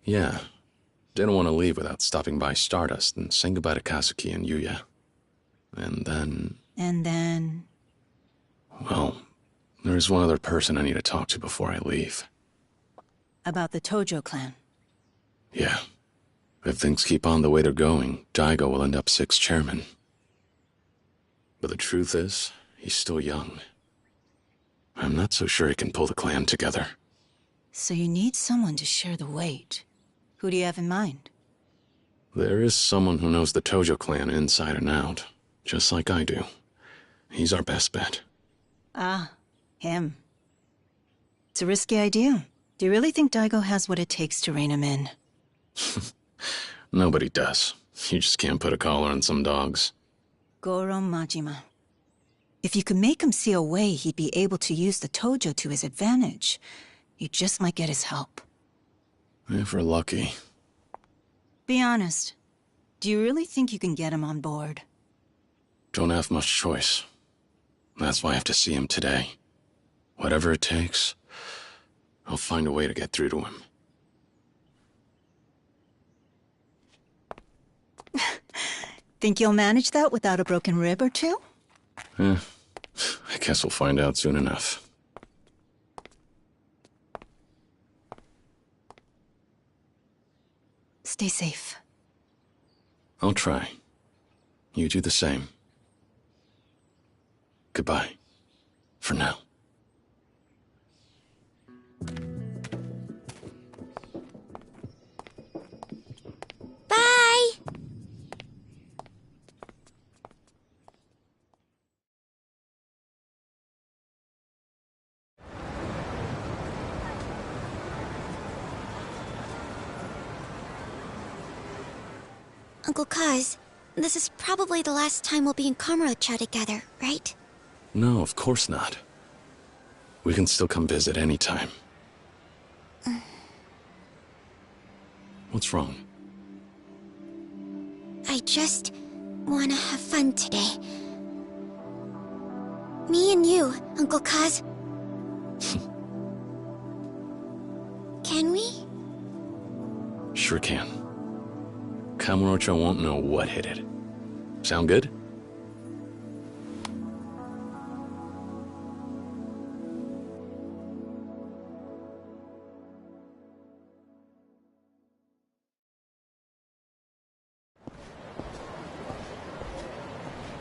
Yeah. Didn't want to leave without stopping by Stardust and saying goodbye to Kazuki and Yuya. And then... And then... Well, there's one other person I need to talk to before I leave. About the Tojo clan. Yeah. If things keep on the way they're going, Daigo will end up 6th chairman. But the truth is, he's still young. I'm not so sure he can pull the clan together. So you need someone to share the weight. Who do you have in mind? There is someone who knows the Tojo clan inside and out, just like I do. He's our best bet. Ah, him. It's a risky idea. Do you really think Daigo has what it takes to rein him in? Nobody does. You just can't put a collar on some dogs. Goro Majima. If you could make him see a way he'd be able to use the Tojo to his advantage, you just might get his help. If we're lucky. Be honest. Do you really think you can get him on board? Don't have much choice. That's why I have to see him today. Whatever it takes, I'll find a way to get through to him. Think you'll manage that without a broken rib or two? I guess we'll find out soon enough. Stay safe. I'll try. You do the same. Goodbye. For now. Bye! Uncle Kaz, this is probably the last time we'll be in Kamurocho together, right? No, of course not. We can still come visit anytime. What's wrong? I just want to have fun today. Me and you, Uncle Kaz. Sure can. Kamurocho won't know what hit it. Sound good?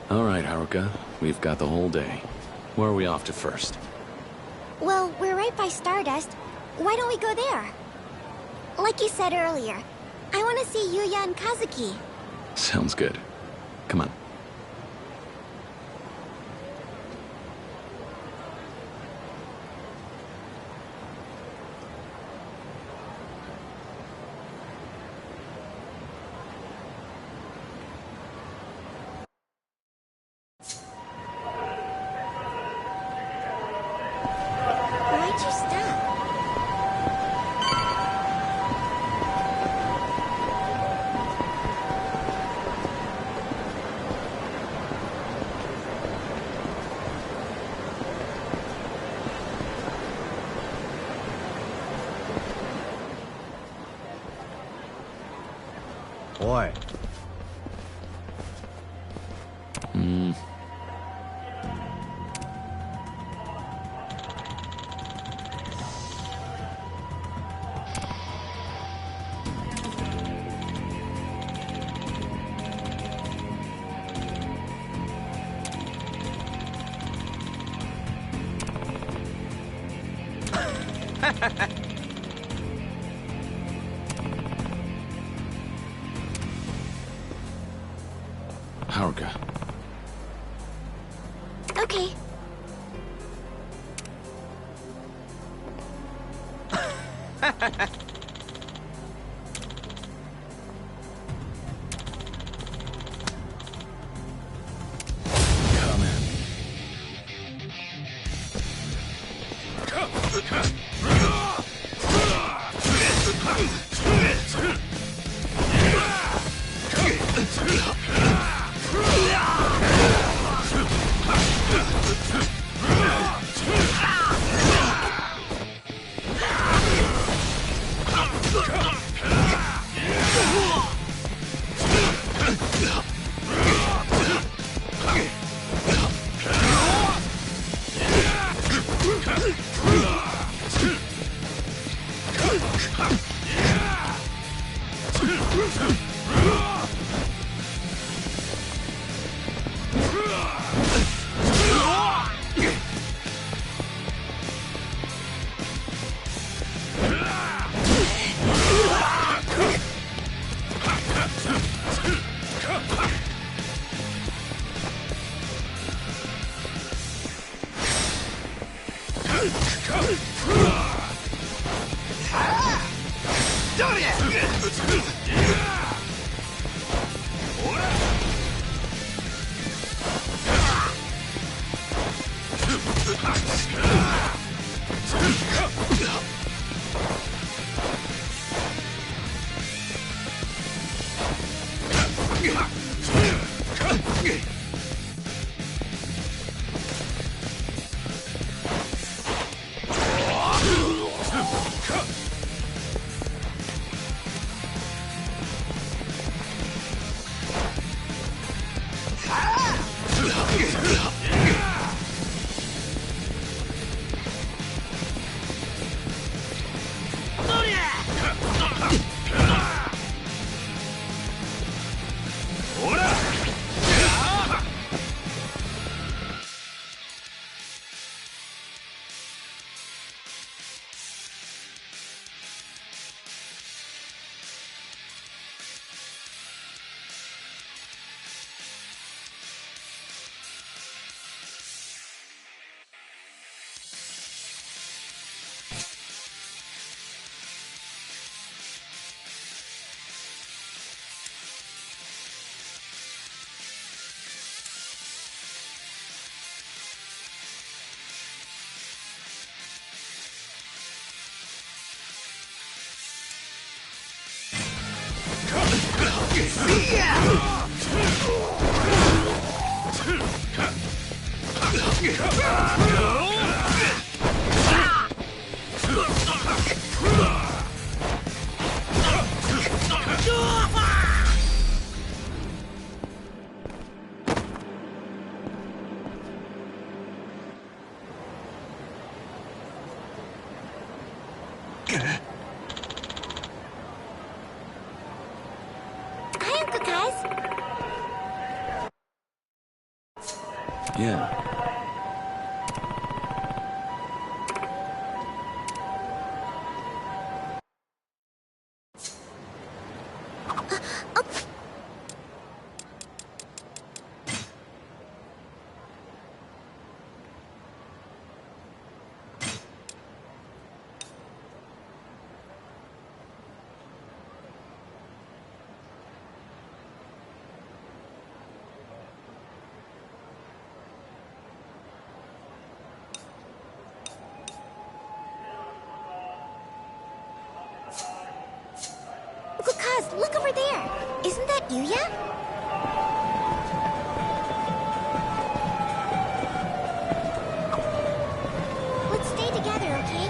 All right, Haruka. We've got the whole day. Where are we off to first? Well, we're right by Stardust. Why don't we go there? Like you said earlier, I want to see Yuya and Kazuki. Sounds good. Come on. Why'd you stop? Boy. Haruka. Okay. Come in. Kukaz? Yeah. Kukaz, look over there. Isn't that Yuya? Let's stay together, okay?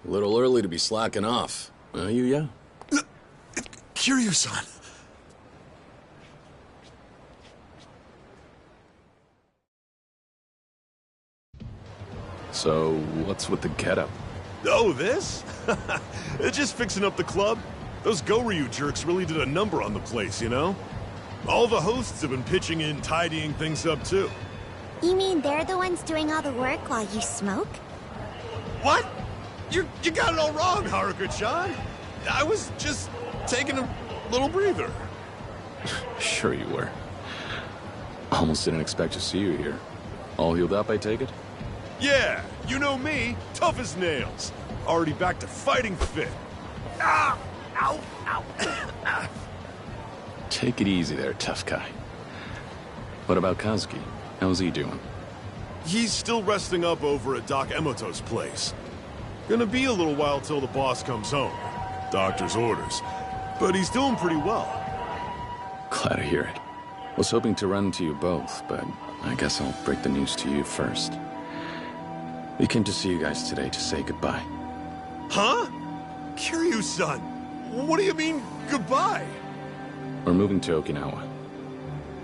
A little early to be slacking off. Yuya? Kiryu-san! So, what's with the getup? Oh, this? It's just fixing up the club. Those Goryu jerks really did a number on the place, you know? All the hosts have been pitching in, tidying things up, too. You mean they're the ones doing all the work while you smoke? What? You got it all wrong, Haruka-chan. I was just taking a little breather. Sure you were. Almost didn't expect to see you here. All healed up, I take it? Yeah, you know me, tough as nails. Already back to fighting fit. Ah! Ow! Ow! Take it easy there, tough guy. What about Kazuki? How's he doing? He's still resting up over at Doc Emoto's place. Gonna be a little while till the boss comes home. Doctor's orders. But he's doing pretty well. Glad to hear it. Was hoping to run into you both, but I guess I'll break the news to you first. We came to see you guys today to say goodbye. Huh? Kiryu-san, what do you mean, goodbye? We're moving to Okinawa.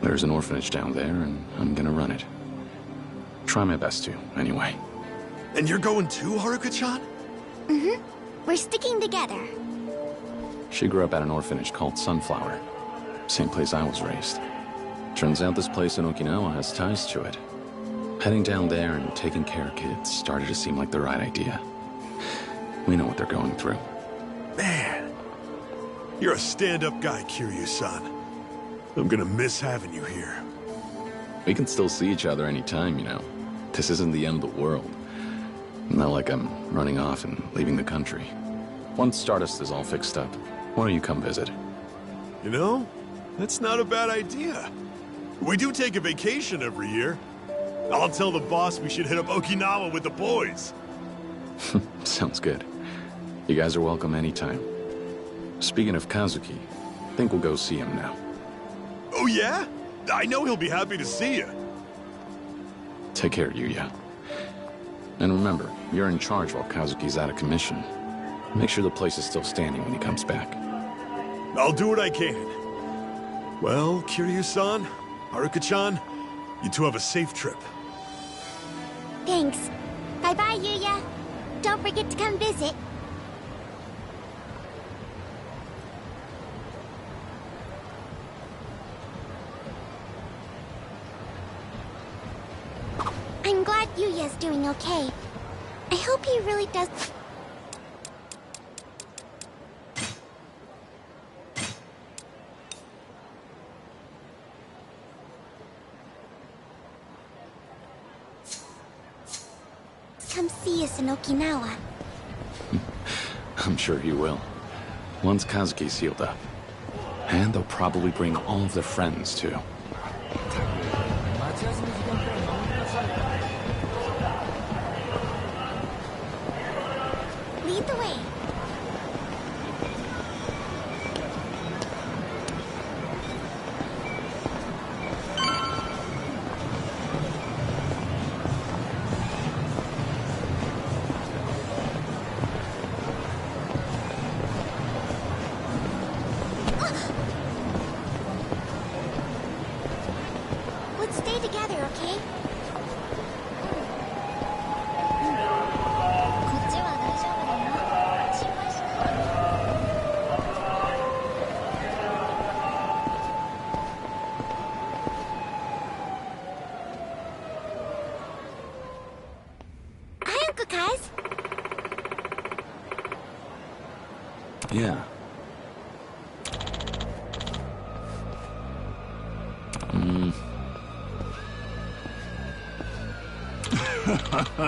There's an orphanage down there, and I'm gonna run it. Try my best to, anyway. And you're going too, Haruka-chan? Mm-hmm. We're sticking together. She grew up at an orphanage called Sunflower. Same place I was raised. Turns out this place in Okinawa has ties to it. Heading down there and taking care of kids started to seem like the right idea. We know what they're going through. Man, you're a stand-up guy, Kiryu-san. I'm gonna miss having you here. We can still see each other anytime, you know. This isn't the end of the world. Not like I'm running off and leaving the country. Once Stardust is all fixed up, why don't you come visit? You know, that's not a bad idea. We do take a vacation every year. I'll tell the boss we should hit up Okinawa with the boys. Sounds good. You guys are welcome anytime. Speaking of Kazuki, I think we'll go see him now. Oh yeah? I know he'll be happy to see you. Take care, Yuya. And remember, you're in charge while Kazuki's out of commission. Make sure the place is still standing when he comes back. I'll do what I can. Well, Kiryu-san, Haruka-chan, you two have a safe trip. Thanks. Bye-bye, Yuya. Don't forget to come visit. I'm glad Yuya's doing okay. I hope he really does... come see us in Okinawa. I'm sure he will. Once Kazuki's healed up. And they'll probably bring all of their friends, too. Lead the way. Let's stay together, okay? こっちは大丈夫だよ。心配しない。Hi, Uncle Kaz. Yeah. Huh?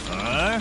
Huh?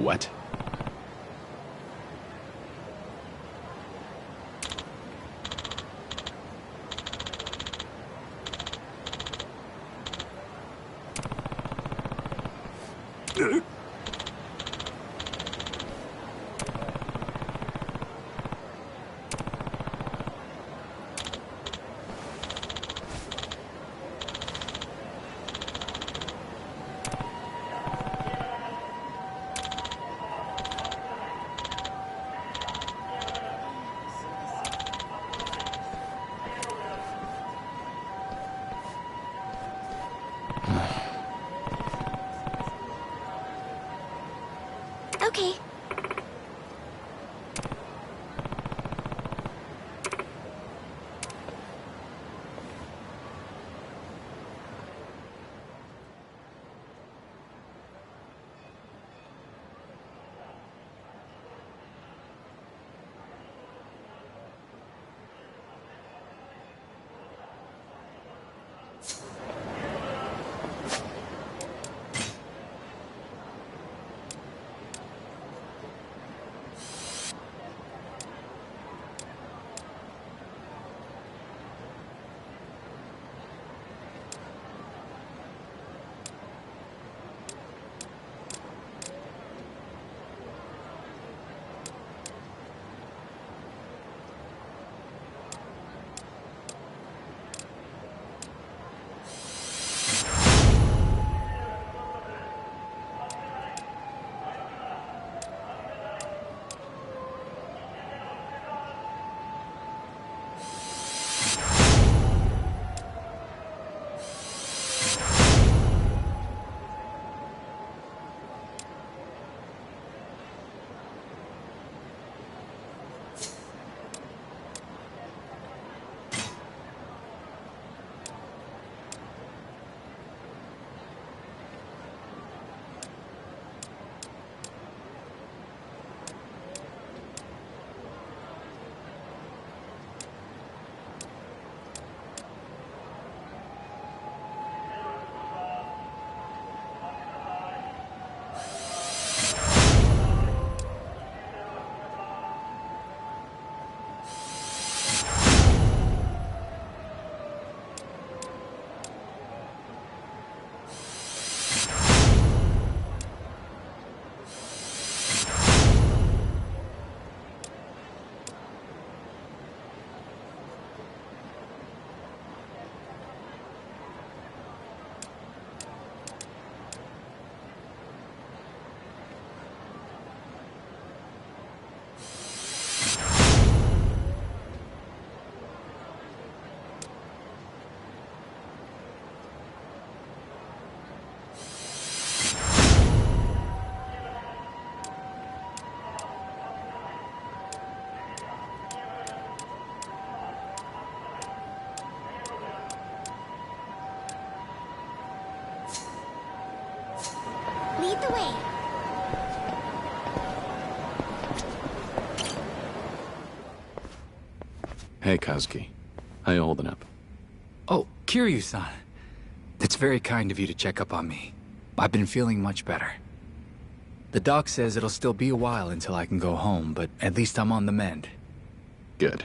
What? Hey, Kazuki. How you holding up? Oh, Kiryu-san. It's very kind of you to check up on me. I've been feeling much better. The doc says it'll still be a while until I can go home, but at least I'm on the mend. Good.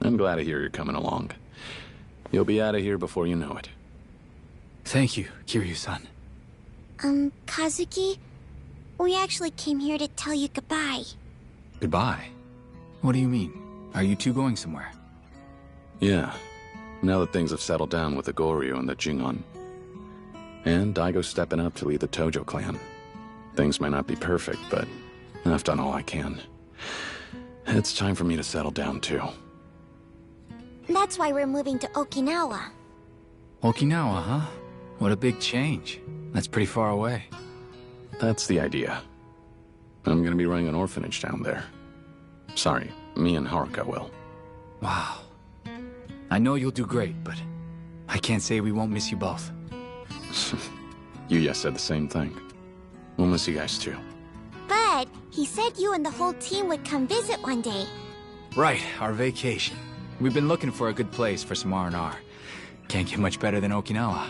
I'm glad to hear you're coming along. You'll be out of here before you know it. Thank you, Kiryu-san. Kazuki? We actually came here to tell you goodbye. Goodbye? What do you mean? Are you two going somewhere? Yeah. Now that things have settled down with the Goryu and the Jingon. And Daigo's stepping up to lead the Tojo clan. Things might not be perfect, but I've done all I can. It's time for me to settle down, too. That's why we're moving to Okinawa. Okinawa, huh? What a big change. That's pretty far away. That's the idea. I'm gonna be running an orphanage down there. Sorry, me and Haruka will. Wow. I know you'll do great, but I can't say we won't miss you both. Yuya said the same thing. We'll miss you guys too. But he said you and the whole team would come visit one day. Right, our vacation. We've been looking for a good place for some R&R. Can't get much better than Okinawa.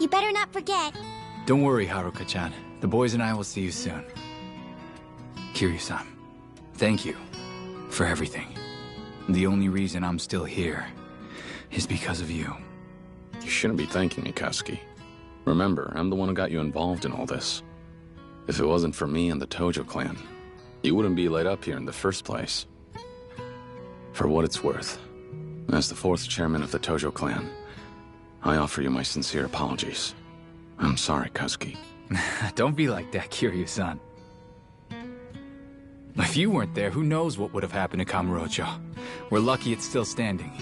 You better not forget. Don't worry, Haruka-chan. The boys and I will see you soon. Kiryu-san, thank you for everything. The only reason I'm still here is because of you. You shouldn't be thanking me, Kazuki. Remember, I'm the one who got you involved in all this. If it wasn't for me and the Tojo clan, you wouldn't be laid up here in the first place. For what it's worth, as the 4th chairman of the Tojo clan, I offer you my sincere apologies. I'm sorry, Kazuki. Don't be like that, Kiryu-san. If you weren't there, who knows what would have happened to Kamurocho. We're lucky it's still standing.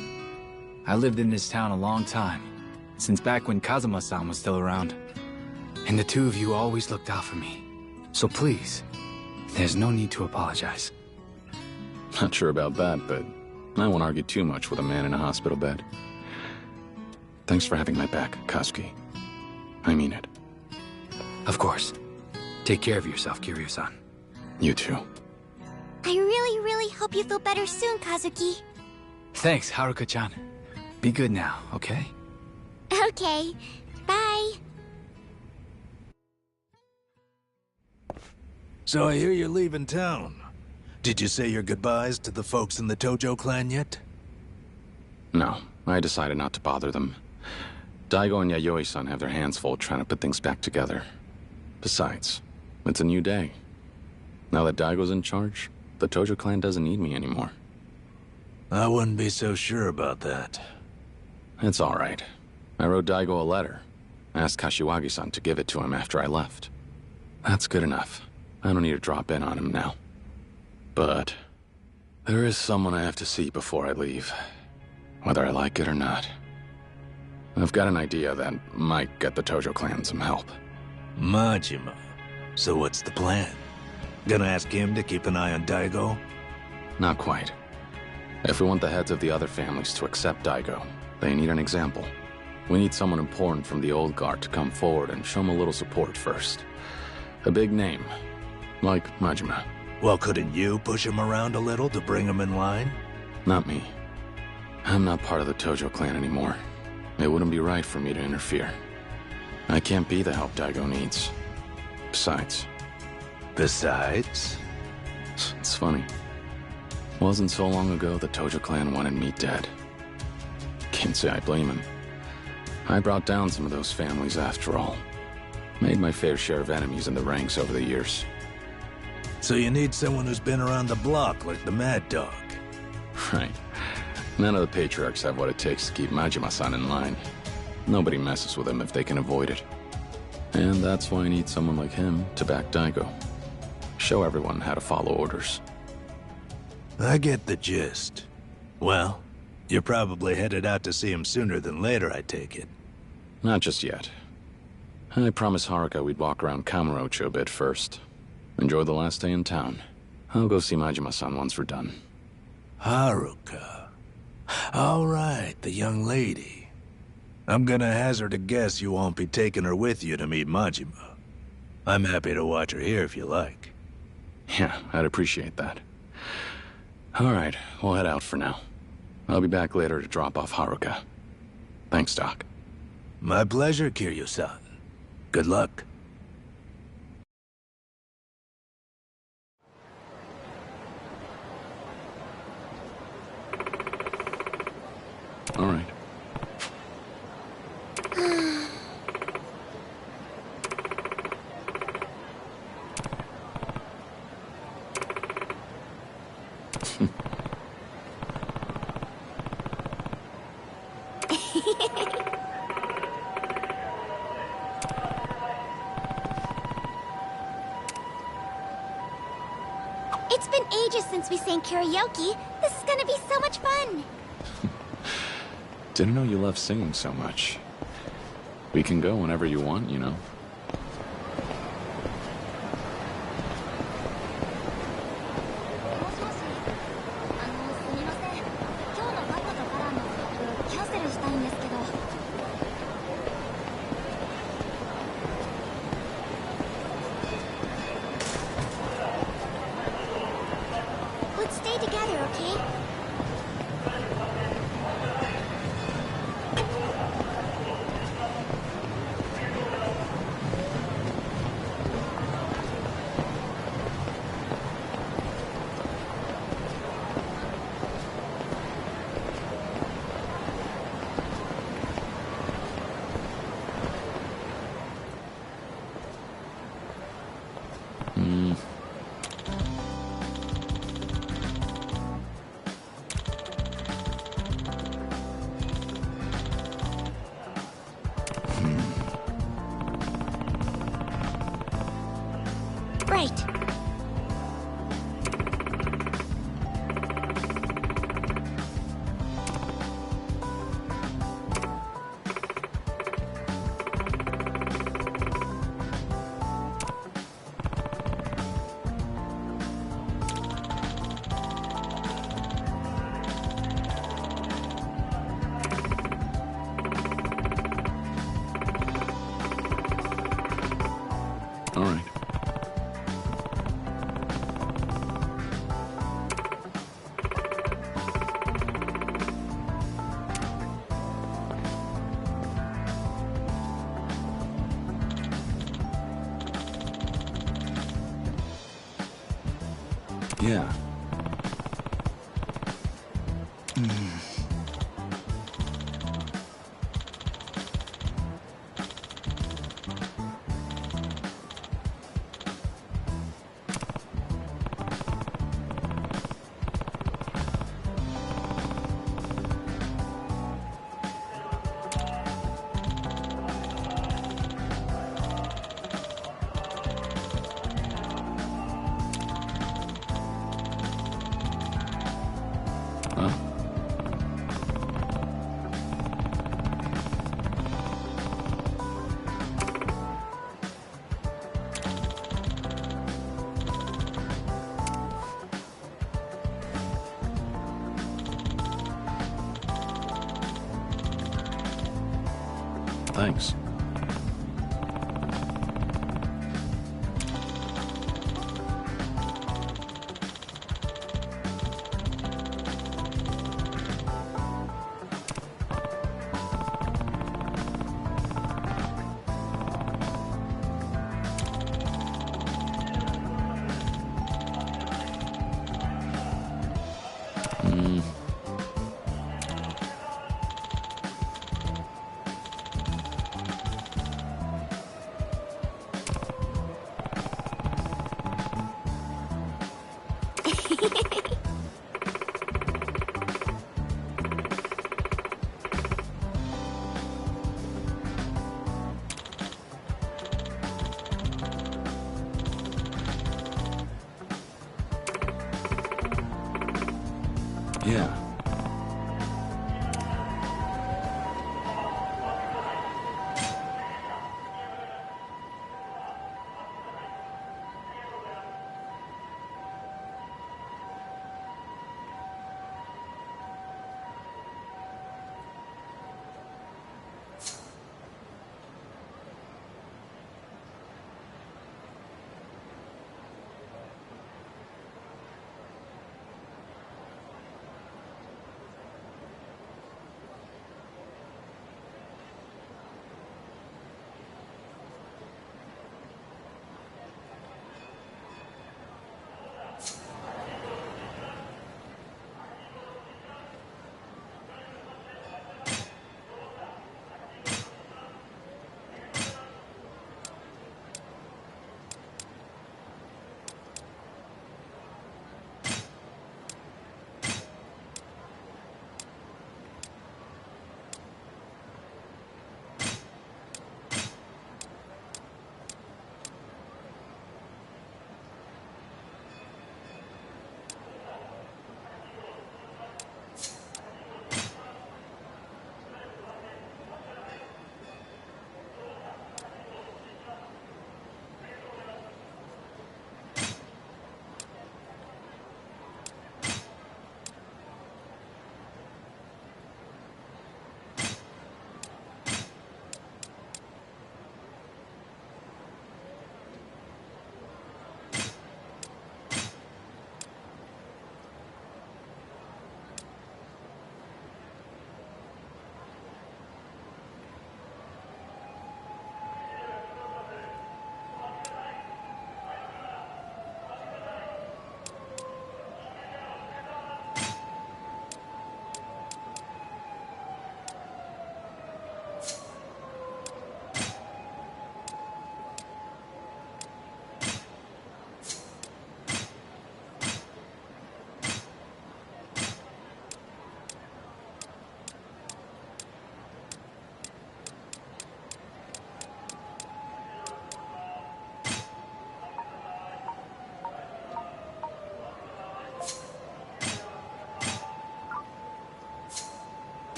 I lived in this town a long time, since back when Kazuma-san was still around. And the two of you always looked out for me. So please, there's no need to apologize. Not sure about that, but I won't argue too much with a man in a hospital bed. Thanks for having my back, Kazuki. I mean it. Of course. Take care of yourself, Kiryu-san. You too. I really hope you feel better soon, Kazuki. Thanks, Haruka-chan. Be good now, okay? Okay. Bye. So I hear you're leaving town. Did you say your goodbyes to the folks in the Tojo clan yet? No, I decided not to bother them. Daigo and Yayoi-san have their hands full trying to put things back together. Besides, it's a new day. Now that Daigo's in charge, the Tojo clan doesn't need me anymore. I wouldn't be so sure about that. It's all right. I wrote Daigo a letter. Asked Kashiwagi-san to give it to him after I left. That's good enough. I don't need to drop in on him now. But there is someone I have to see before I leave. Whether I like it or not. I've got an idea that might get the Tojo clan some help. Majima. So what's the plan? Gonna ask him to keep an eye on Daigo? Not quite. If we want the heads of the other families to accept Daigo, they need an example. We need someone important from the old guard to come forward and show them a little support first. A big name, like Majima. Well, couldn't you push him around a little to bring him in line? Not me. I'm not part of the Tojo clan anymore. It wouldn't be right for me to interfere. I can't be the help Daigo needs. Besides? It's funny. Wasn't so long ago the Tojo clan wanted me dead. Can't say I blame him. I brought down some of those families after all. Made my fair share of enemies in the ranks over the years. So you need someone who's been around the block like the Mad Dog. Right. None of the patriarchs have what it takes to keep Majima-san in line. Nobody messes with him if they can avoid it. And that's why I need someone like him to back Daigo. Show everyone how to follow orders. I get the gist. Well, you're probably headed out to see him sooner than later, I take it. Not just yet. I promised Haruka we'd walk around Kamurocho a bit first. Enjoy the last day in town. I'll go see Majima-san once we're done. Haruka. All right, the young lady. I'm gonna hazard a guess you won't be taking her with you to meet Majima. I'm happy to watch her here if you like. Yeah, I'd appreciate that. All right, we'll head out for now. I'll be back later to drop off Haruka. Thanks, Doc. My pleasure, Kiryu-san. Good luck. All right. It's been ages since we sang karaoke. This is gonna be so much fun. Didn't know you loved singing so much. We can go whenever you want, you know. Let's stay together, okay? Right. All right. Yeah. Huh? Thanks. Yeah.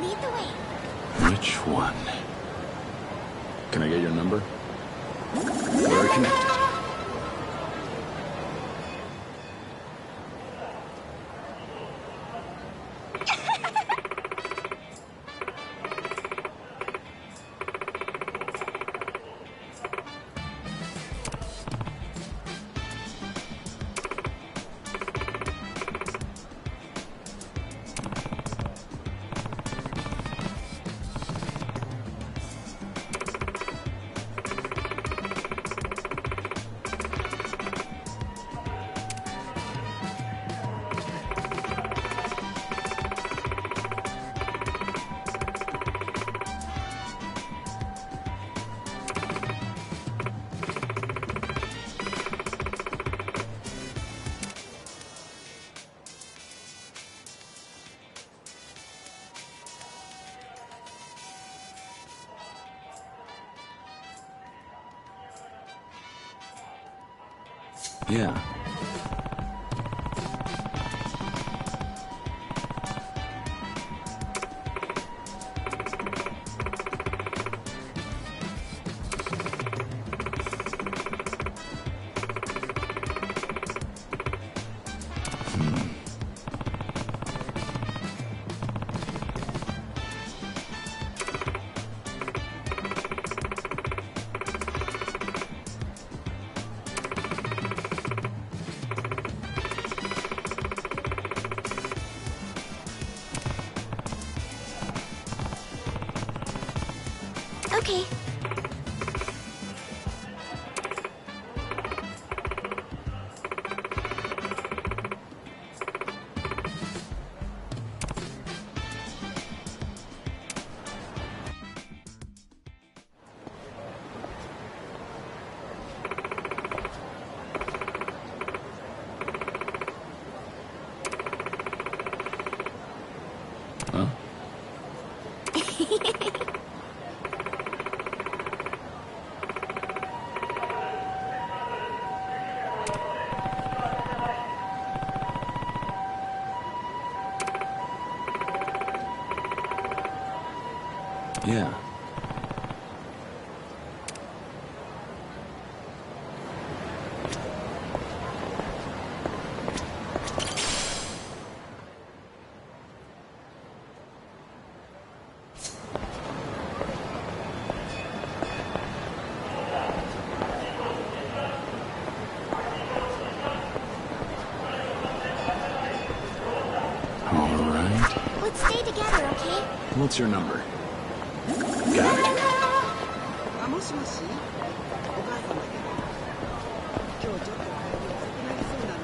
Lead the way. Which one? Can I get your number? We're connected. Yeah. Okay. Huh? Yeah. Let's stay together, okay? What's your number? Got it. あ、もしもし。お母様だけど、今日ちょっと帰り遅くなりそうなの。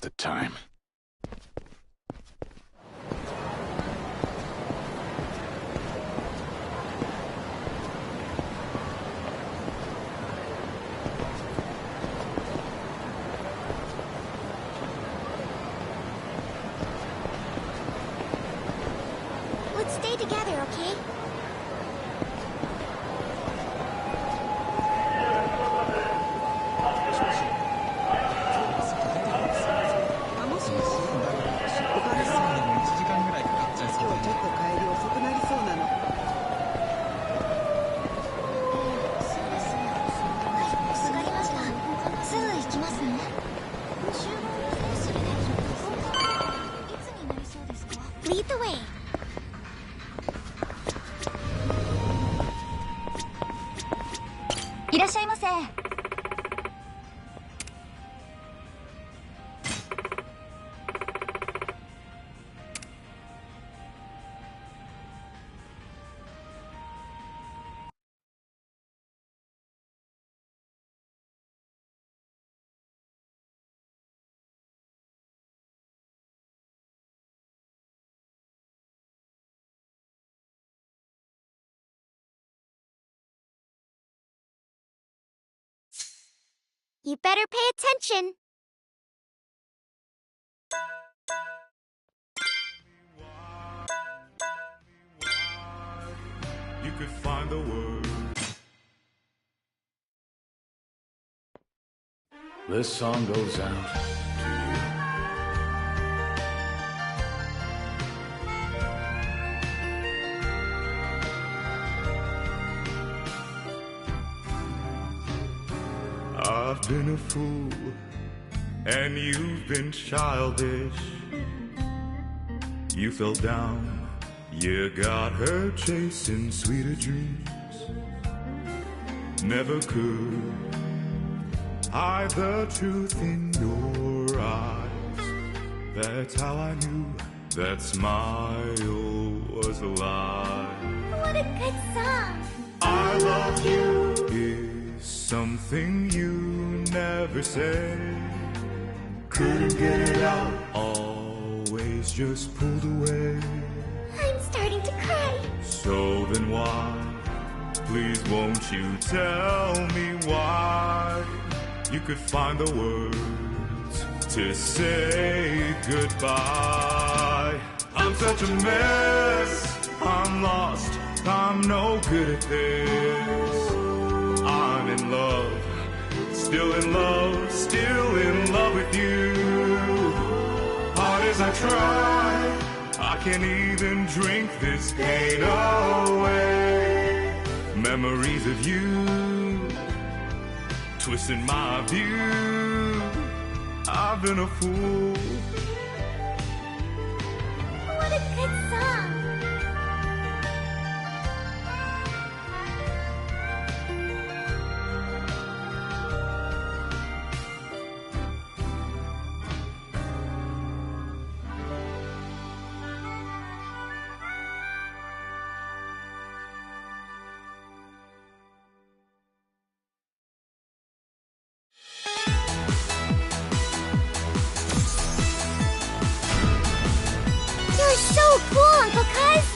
waste of time. Let's stay together, okay? Lead the way. You better pay attention. You could find the words. This song goes out to you. I've been a fool, and you've been childish. You fell down, you got her chasing sweeter dreams. Never could hide the truth in your eyes. That's how I knew that smile was a lie. What a good song. I love you is something you never said. Couldn't get it out, always just pulled away. I'm starting to cry. So then why, please won't you tell me why? You could find the words to say goodbye. I'm such a mess, I'm lost, I'm no good at this. I'm in love, still in love, still in love with you. Hard as I try, I can't even drink this pain away. Memories of you, twisting my view. I've been a fool. What a good song. You're so cool, Uncle Cuz!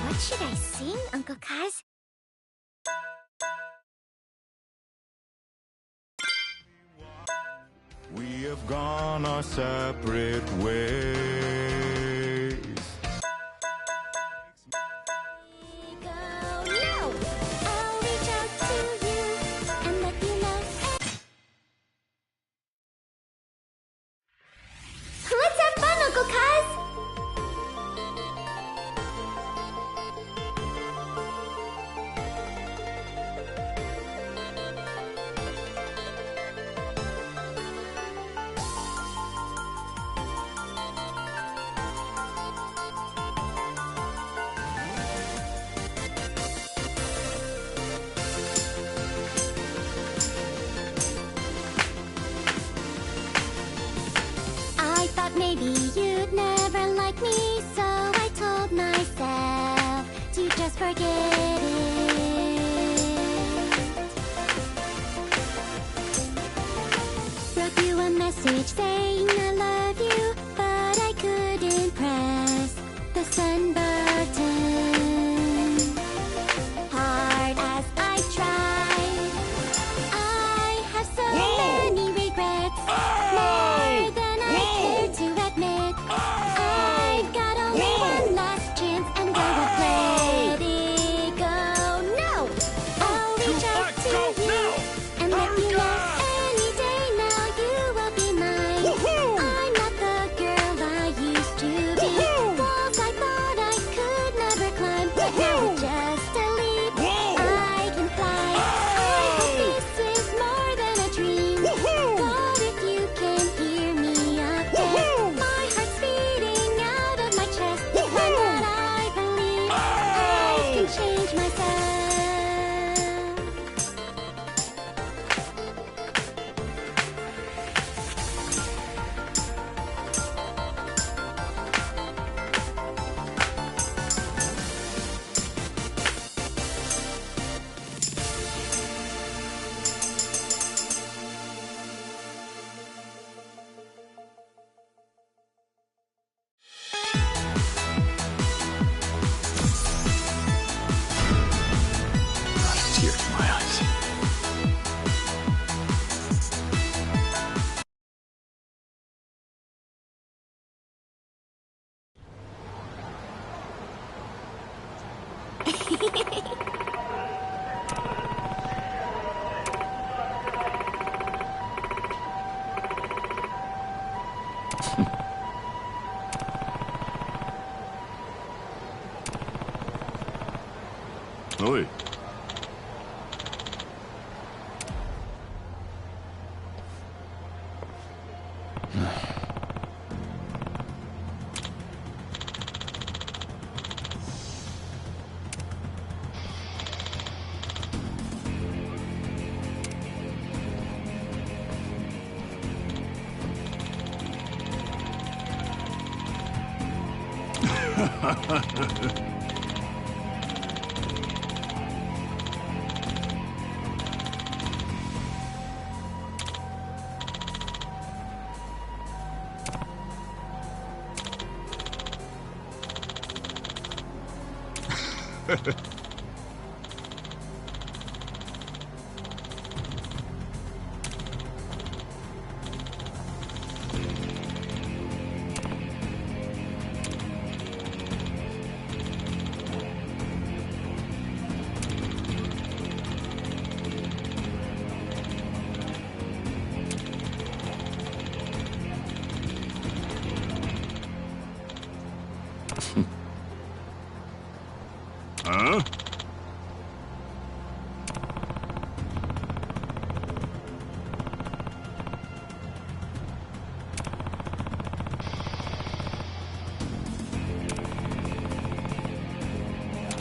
What should I sing, Uncle Cuz? We have gone our separate ways. Now, I'll reach out to you and let you know. Let's have fun, Uncle Cuz! I thought maybe you'd never like me, so I told myself to just forget it. message saying I love you, but I couldn't press the send button. Hard as I tried, I have so many regrets, more than I care to admit. I've got only one last chance, and I won't let it go. No, I'll reach out to you and let you know any day now you will be mine. I'm not the girl I used to be. Walls I thought I could never climb, but now with just a leap, I can fly. I hope this is more than a dream. God, if you can hear me up there, my heart's beating out of my chest. The one that I believe I can change myself. Tears in my eyes. Oi. Huh?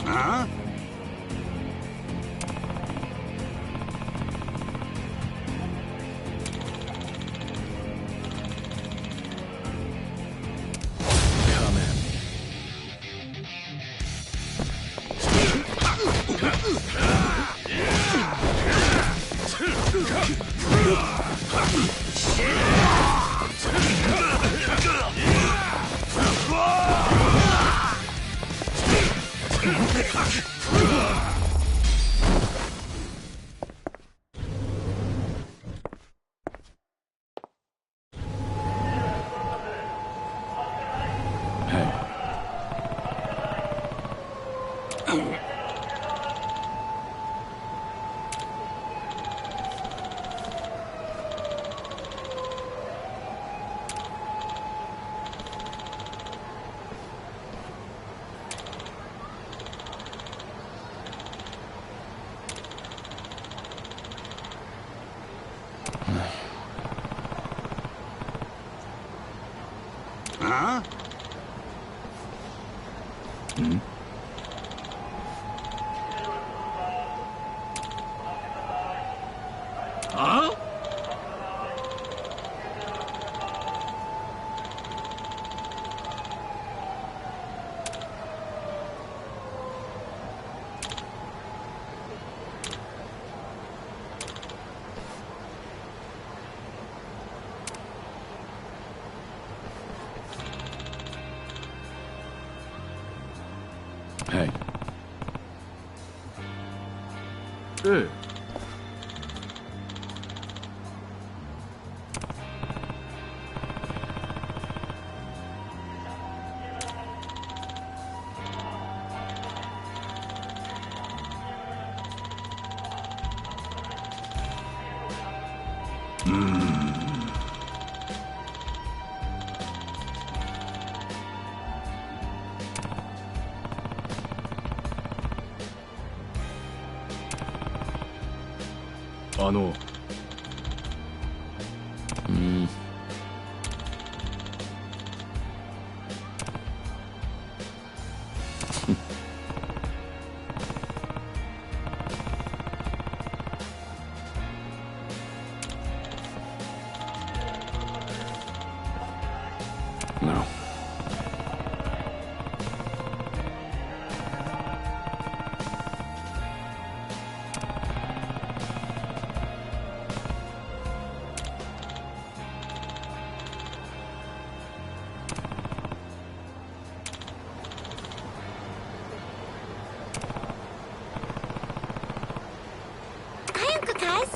Huh? Come in. Huh? Huh? Hey. ええ。No. Hi, Uncle Kaz.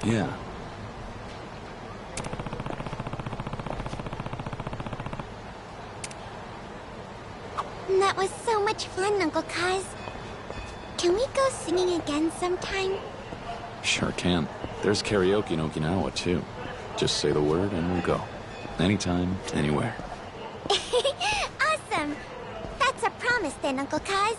Yeah. That was so much fun, Uncle Kaz. Can we go singing again sometime? Sure can. There's karaoke in Okinawa, too. Just say the word and we'll go. Anytime, anywhere. Awesome! That's a promise then, Uncle Kaz.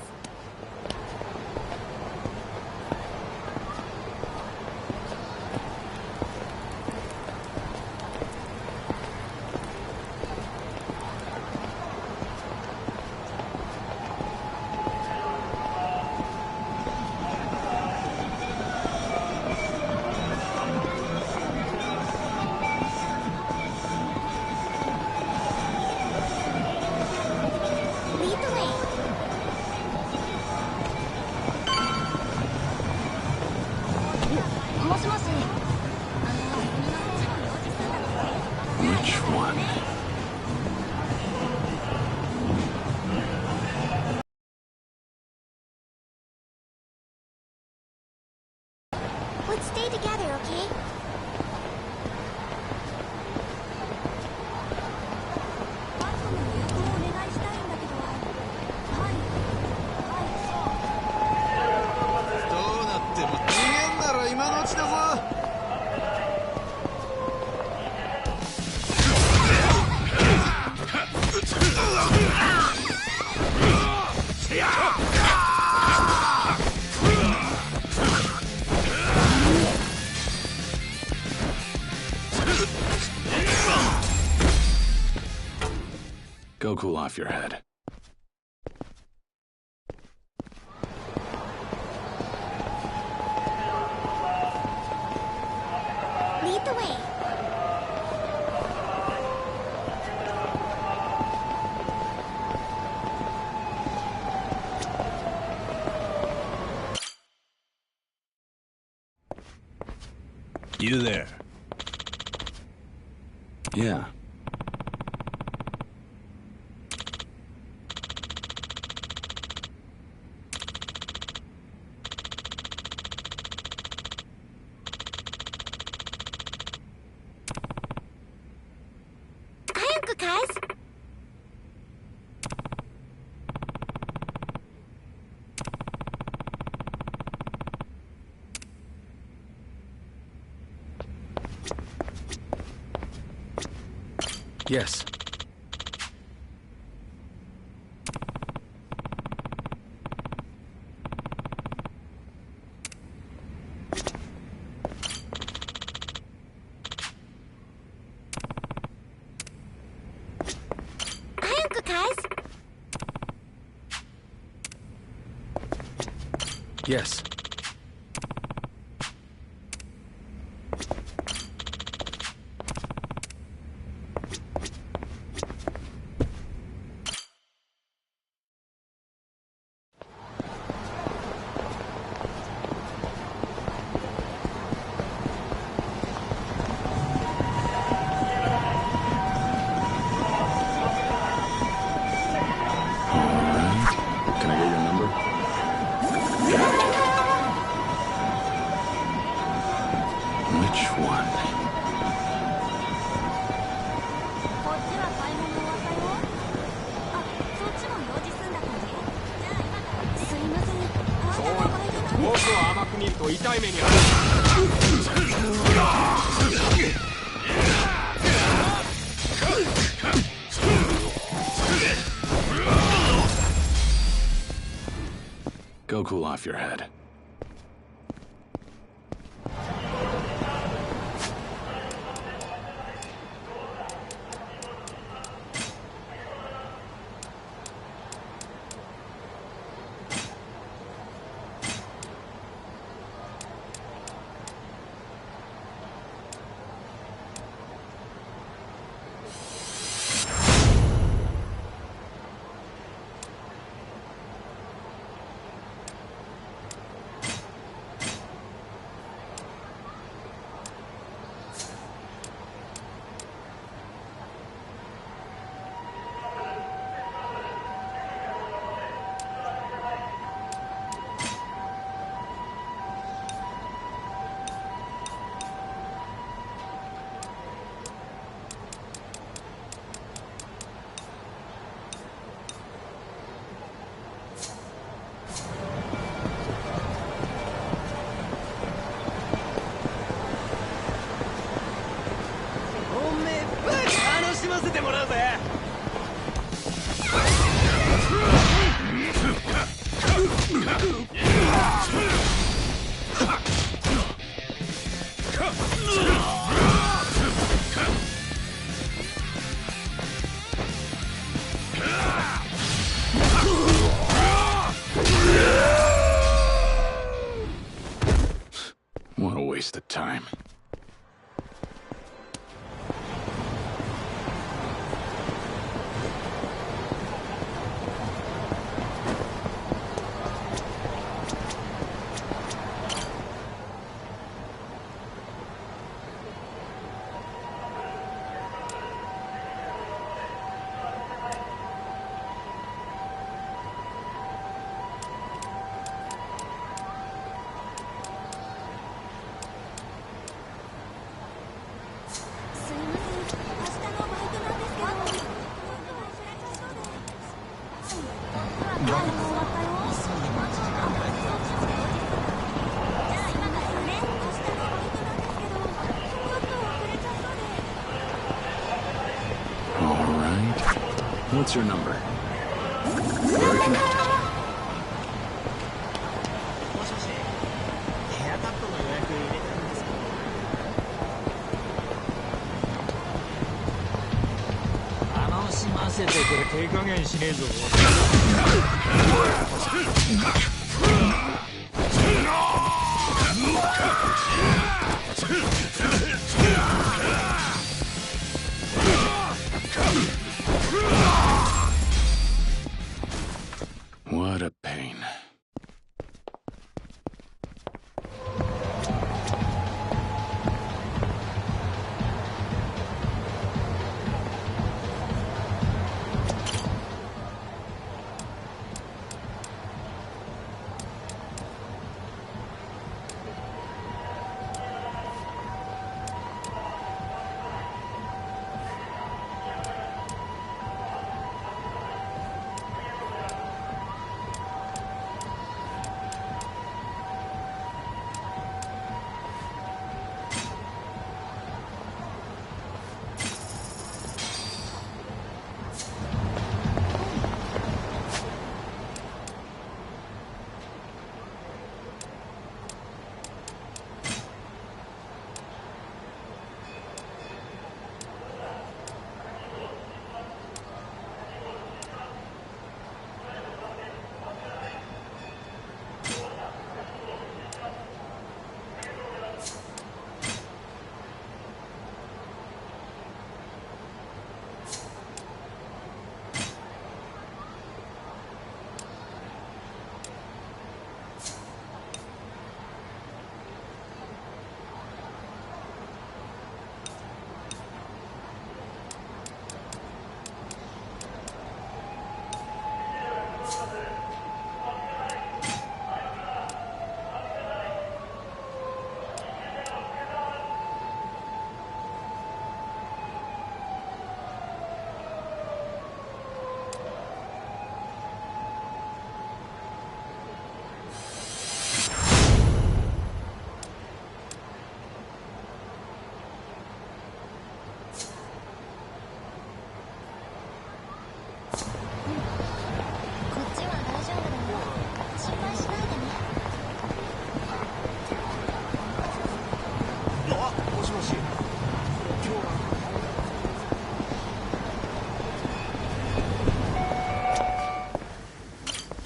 Lead the way. Which one? Let's stay together, okay? Go cool off your head. Lead the way. You there? Yeah. Hi, Uncle Kaz. Yes. Hi, Uncle Kaz. Yes. 痛い目に遭Go cool off your head. What a waste of time. What's your number? We're connected. 楽しませてくれ、手加減しねえぞ。What a pain.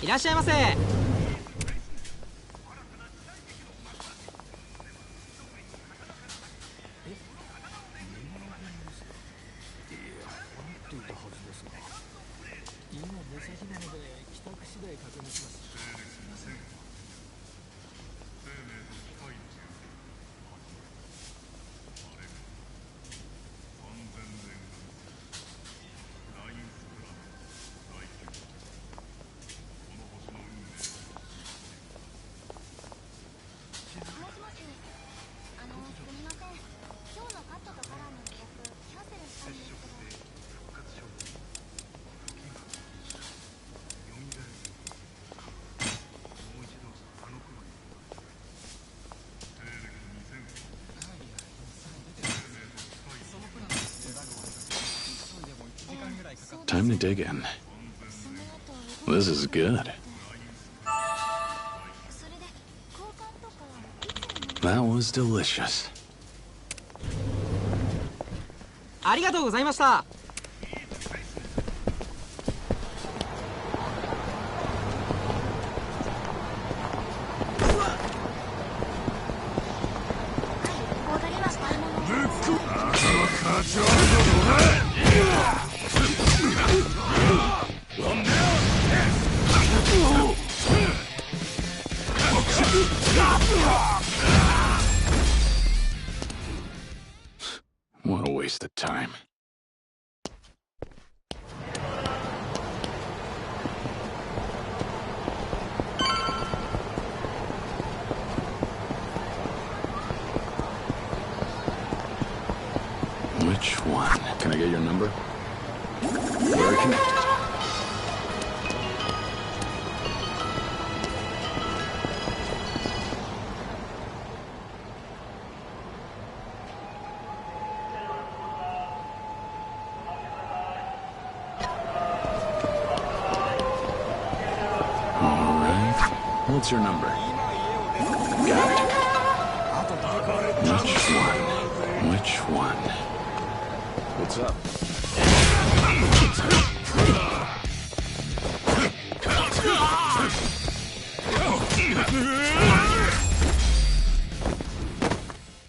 いらっしゃいませ。Time to dig in. This is good. That was delicious. ありがとうございました。What a waste of time. Which one? Can I get your number? Very connected. What's your number? Got it. Which one? Which one? What's up?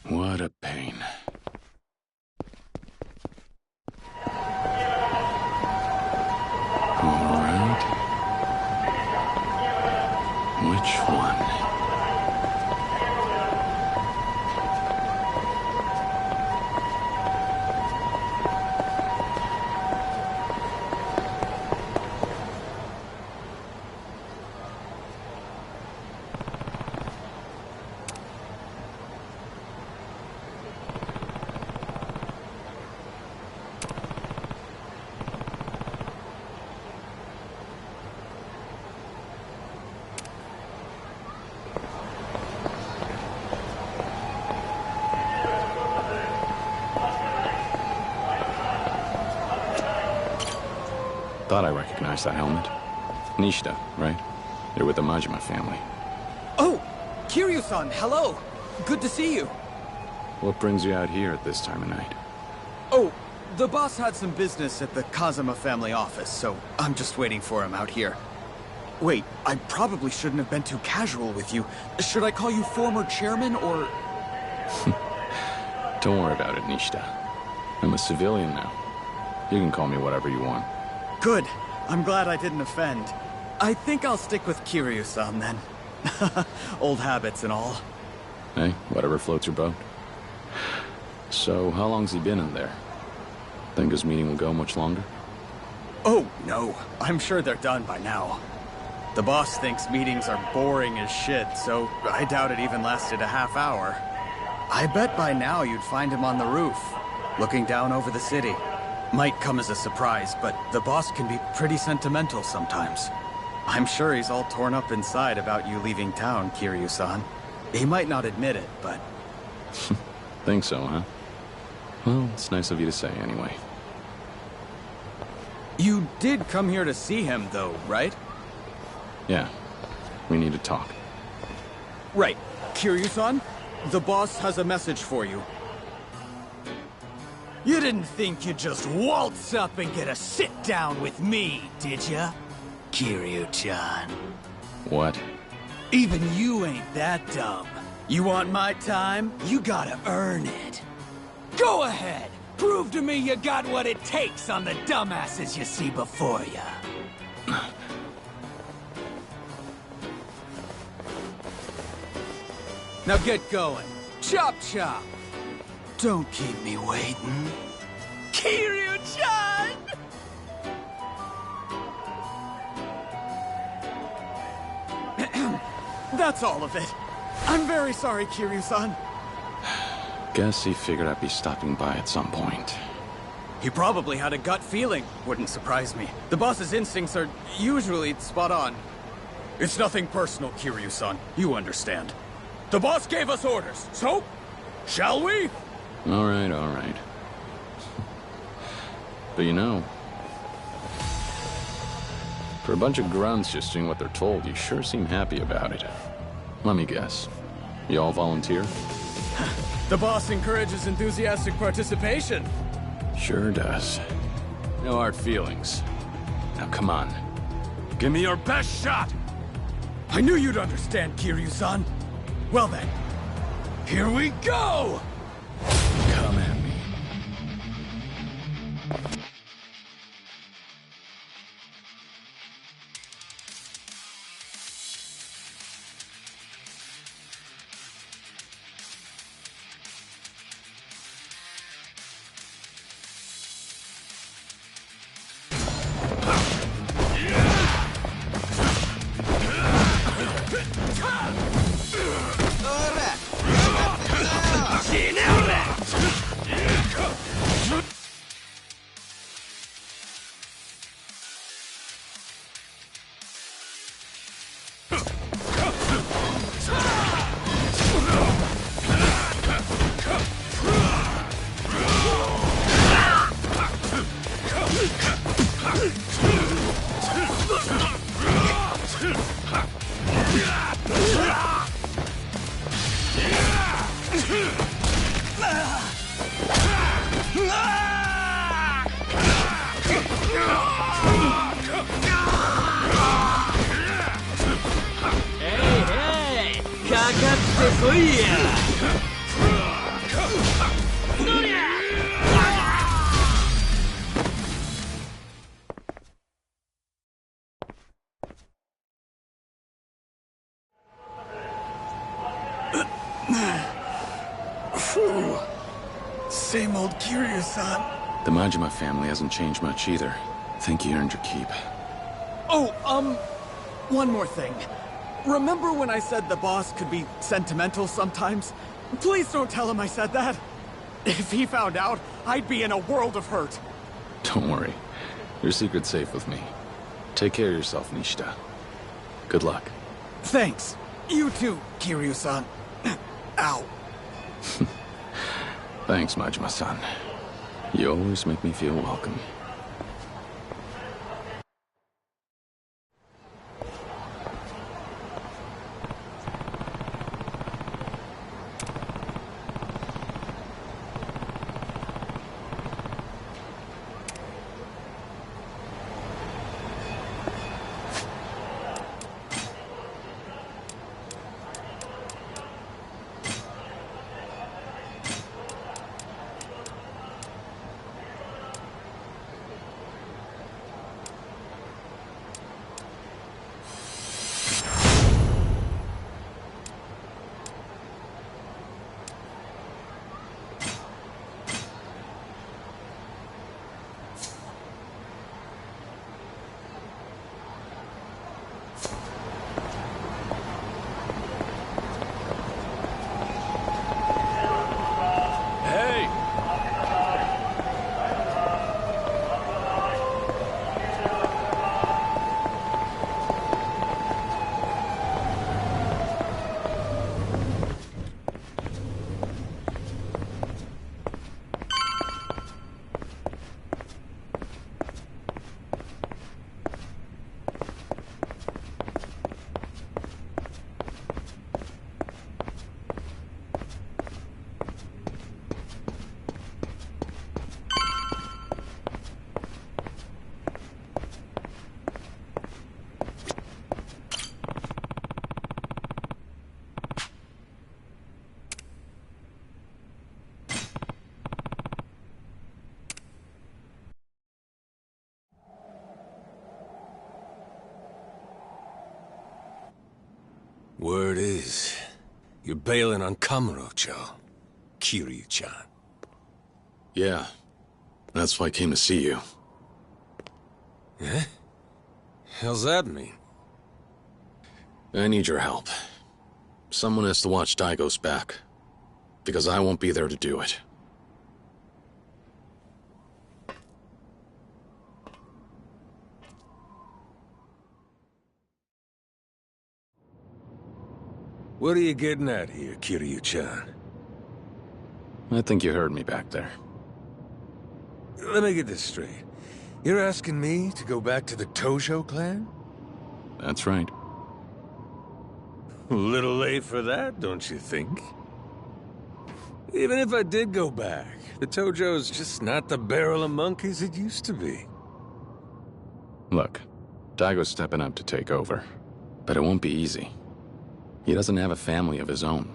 What a pain. All right. Which one? Thought I recognized that helmet. Nishida, right? You're with the Majima family. Oh! Kiryu-san, hello! Good to see you. What brings you out here at this time of night? Oh, the boss had some business at the Kazama family office, so I'm just waiting for him out here. Wait, I probably shouldn't have been too casual with you. Should I call you former chairman, or...? Don't worry about it, Nishida. I'm a civilian now. You can call me whatever you want. Good. I'm glad I didn't offend. I think I'll stick with Kiryu-san, then. Old habits and all. Hey, whatever floats your boat. So, how long's he been in there? Think his meeting will go much longer? Oh, no. I'm sure they're done by now. The boss thinks meetings are boring as shit, so I doubt it even lasted a half hour. I bet by now you'd find him on the roof, looking down over the city. Might come as a surprise, but the boss can be pretty sentimental sometimes. I'm sure he's all torn up inside about you leaving town, Kiryu-san. He might not admit it, but... Think so, huh? Well, it's nice of you to say anyway. You did come here to see him, though, right? Yeah. We need to talk. Right. Kiryu-san, the boss has a message for you. You didn't think you'd just waltz up and get a sit-down with me, did ya? Kiryu-chan. What? Even you ain't that dumb. You want my time? You gotta earn it. Go ahead! Prove to me you got what it takes on the dumbasses you see before ya. Now get going. Chop chop! Don't keep me waiting. Kiryu-chan! That's all of it. I'm very sorry, Kiryu-san. Guess he figured I'd be stopping by at some point. He probably had a gut feeling. Wouldn't surprise me. The boss's instincts are usually spot on. It's nothing personal, Kiryu-san. You understand. The boss gave us orders, so... shall we? All right. But you know... for a bunch of grunts just doing what they're told, you sure seem happy about it. Let me guess. You all volunteer? The boss encourages enthusiastic participation. Sure does. No hard feelings. Now come on. Give me your best shot! I knew you'd understand, Kiryu-san. Well then, here we go! Come at me. Same old Kiryu-san. The Majima family hasn't changed much either. Think you earned your keep. Oh, one more thing. Remember when I said the boss could be sentimental sometimes? Please don't tell him I said that. If he found out, I'd be in a world of hurt. Don't worry. Your secret's safe with me. Take care of yourself, Nishida. Good luck. Thanks. You too, Kiryu-san. Ow. Thanks, Majima-san. You always make me feel welcome. Word is, you're bailing on Kamurocho, Kiryu-chan. Yeah, that's why I came to see you. Eh? How's that mean? I need your help. Someone has to watch Daigo's back, because I won't be there to do it. What are you getting at here, Kiryu-chan? I think you heard me back there. Let me get this straight. You're asking me to go back to the Tojo clan? That's right. A little late for that, don't you think? Even if I did go back, the Tojo's just not the barrel of monkeys it used to be. Look, Daigo's stepping up to take over, but it won't be easy. He doesn't have a family of his own,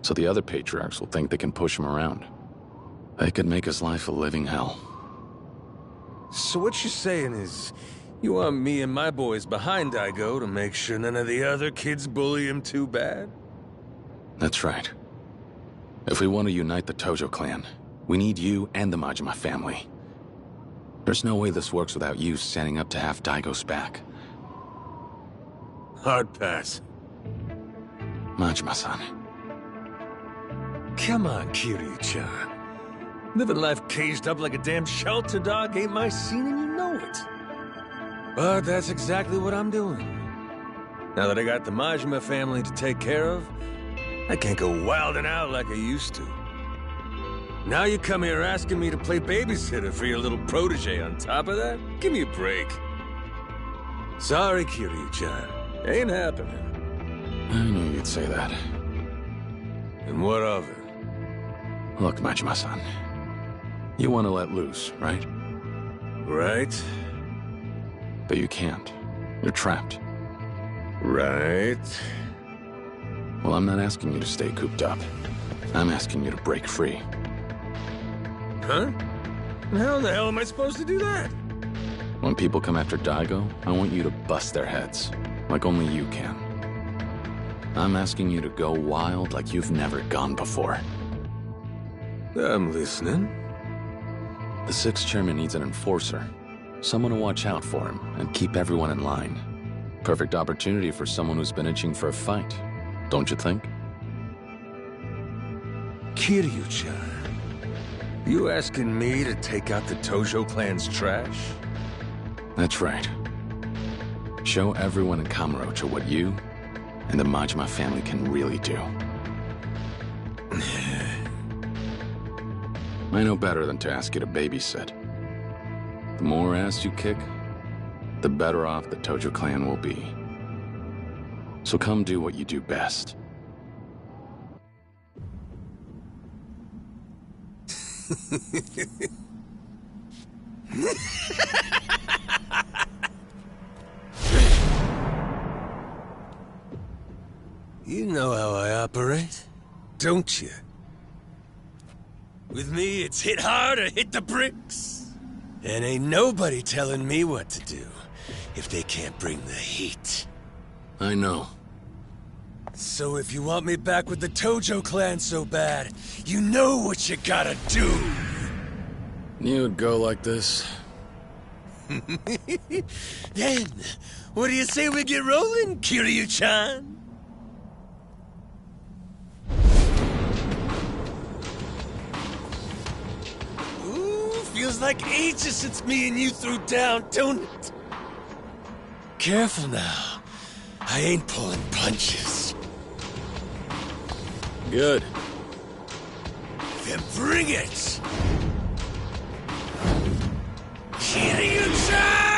so the other patriarchs will think they can push him around. They could make his life a living hell. So what you're saying is, you want me and my boys behind Daigo to make sure none of the other kids bully him too bad? That's right. If we want to unite the Tojo clan, we need you and the Majima family. There's no way this works without you standing up to have Daigo's back. Hard pass. Majima-san. Come on, Kiryu-chan. Living life caged up like a damn shelter dog ain't my scene and you know it. But that's exactly what I'm doing. Now that I got the Majima family to take care of, I can't go wilding out like I used to. Now you come here asking me to play babysitter for your little protege on top of that? Give me a break. Sorry, Kiryu-chan. Ain't happening. I knew you'd say that. And what of it? Look, Majima-san. You want to let loose, right? Right. But you can't. You're trapped. Right. Well, I'm not asking you to stay cooped up. I'm asking you to break free. Huh? And how the hell am I supposed to do that? When people come after Daigo, I want you to bust their heads, like only you can. I'm asking you to go wild like you've never gone before. I'm listening. The 6th chairman needs an enforcer. Someone to watch out for him and keep everyone in line. Perfect opportunity for someone who's been itching for a fight, don't you think? Kiryu-chan, you asking me to take out the Tojo clan's trash? That's right. Show everyone in Kamurocho what you and the Majima family can really do. I know better than to ask you to babysit. The more ass you kick, the better off the Tojo clan will be. So come do what you do best. You know how I operate, don't you? With me, it's hit hard or hit the bricks. And ain't nobody telling me what to do if they can't bring the heat. I know. So if you want me back with the Tojo clan so bad, you know what you gotta do. Knew it'd go like this. Then, what do you say we get rolling, Kiryu-chan? Feels like ages since me and you threw down, don't it? Careful now. I ain't pulling punches. Good. Then bring it! Kiryu-chan!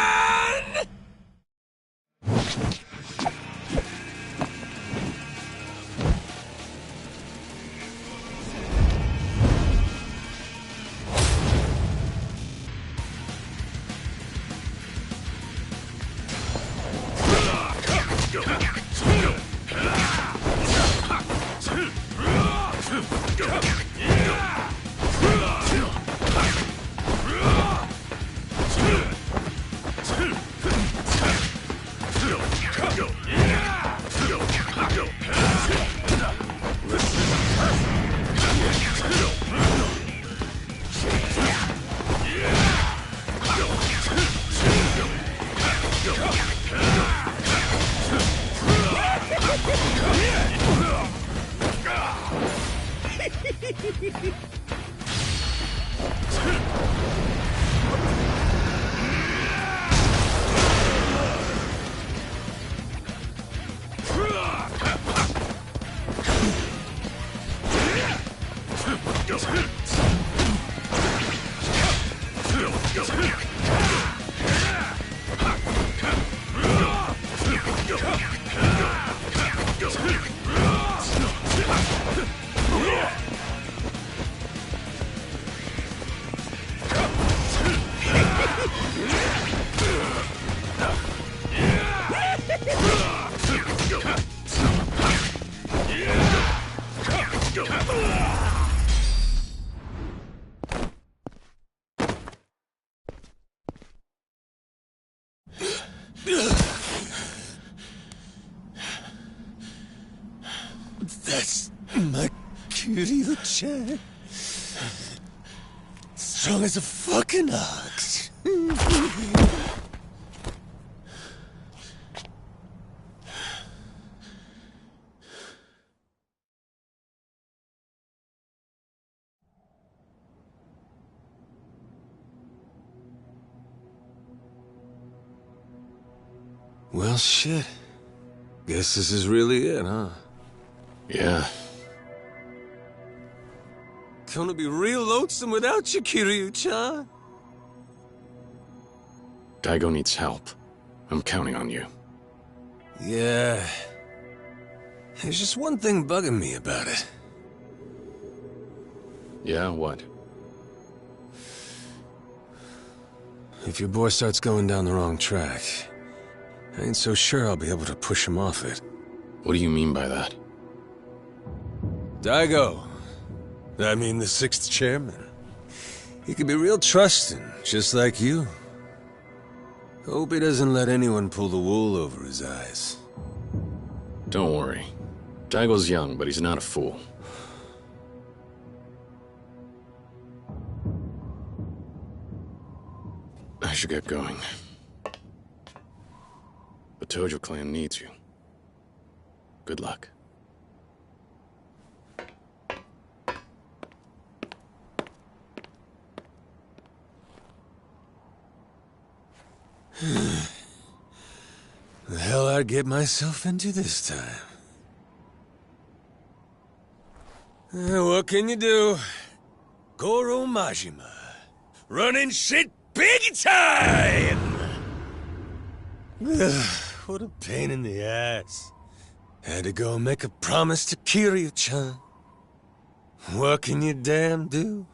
That's my Kiryu-chan. Strong as a fucking ox. Well, shit. Guess this is really it, huh? Yeah. Gonna be real lonesome without you, Kiryu-chan. Daigo needs help. I'm counting on you. Yeah. There's just one thing bugging me about it. Yeah, what? If your boy starts going down the wrong track, I ain't so sure I'll be able to push him off it. What do you mean by that? Daigo. I mean the 6th chairman. He can be real trusting, just like you. Hope he doesn't let anyone pull the wool over his eyes. Don't worry. Daigo's young, but he's not a fool. I should get going. The Tojo clan needs you. Good luck. The hell I'd get myself into this time. What can you do? Goro Majima. Running shit big time! What a pain in the ass. Had to go make a promise to Kiryu-chan. What can you damn do?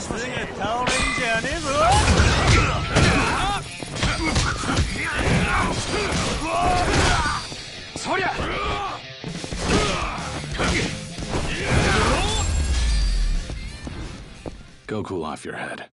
しもし倒れんじゃねえぞ。そりゃGo cool off your head.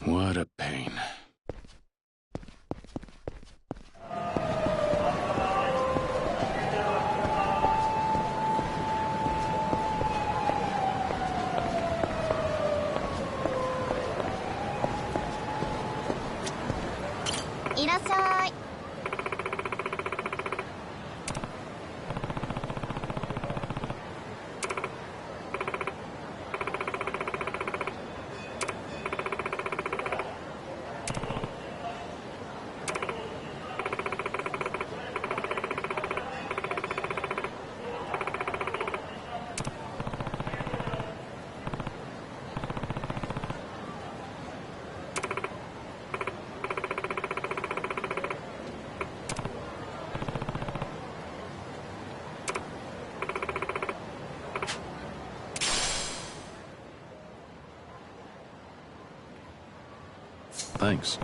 What a pain. Thanks.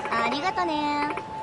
Arigato ne.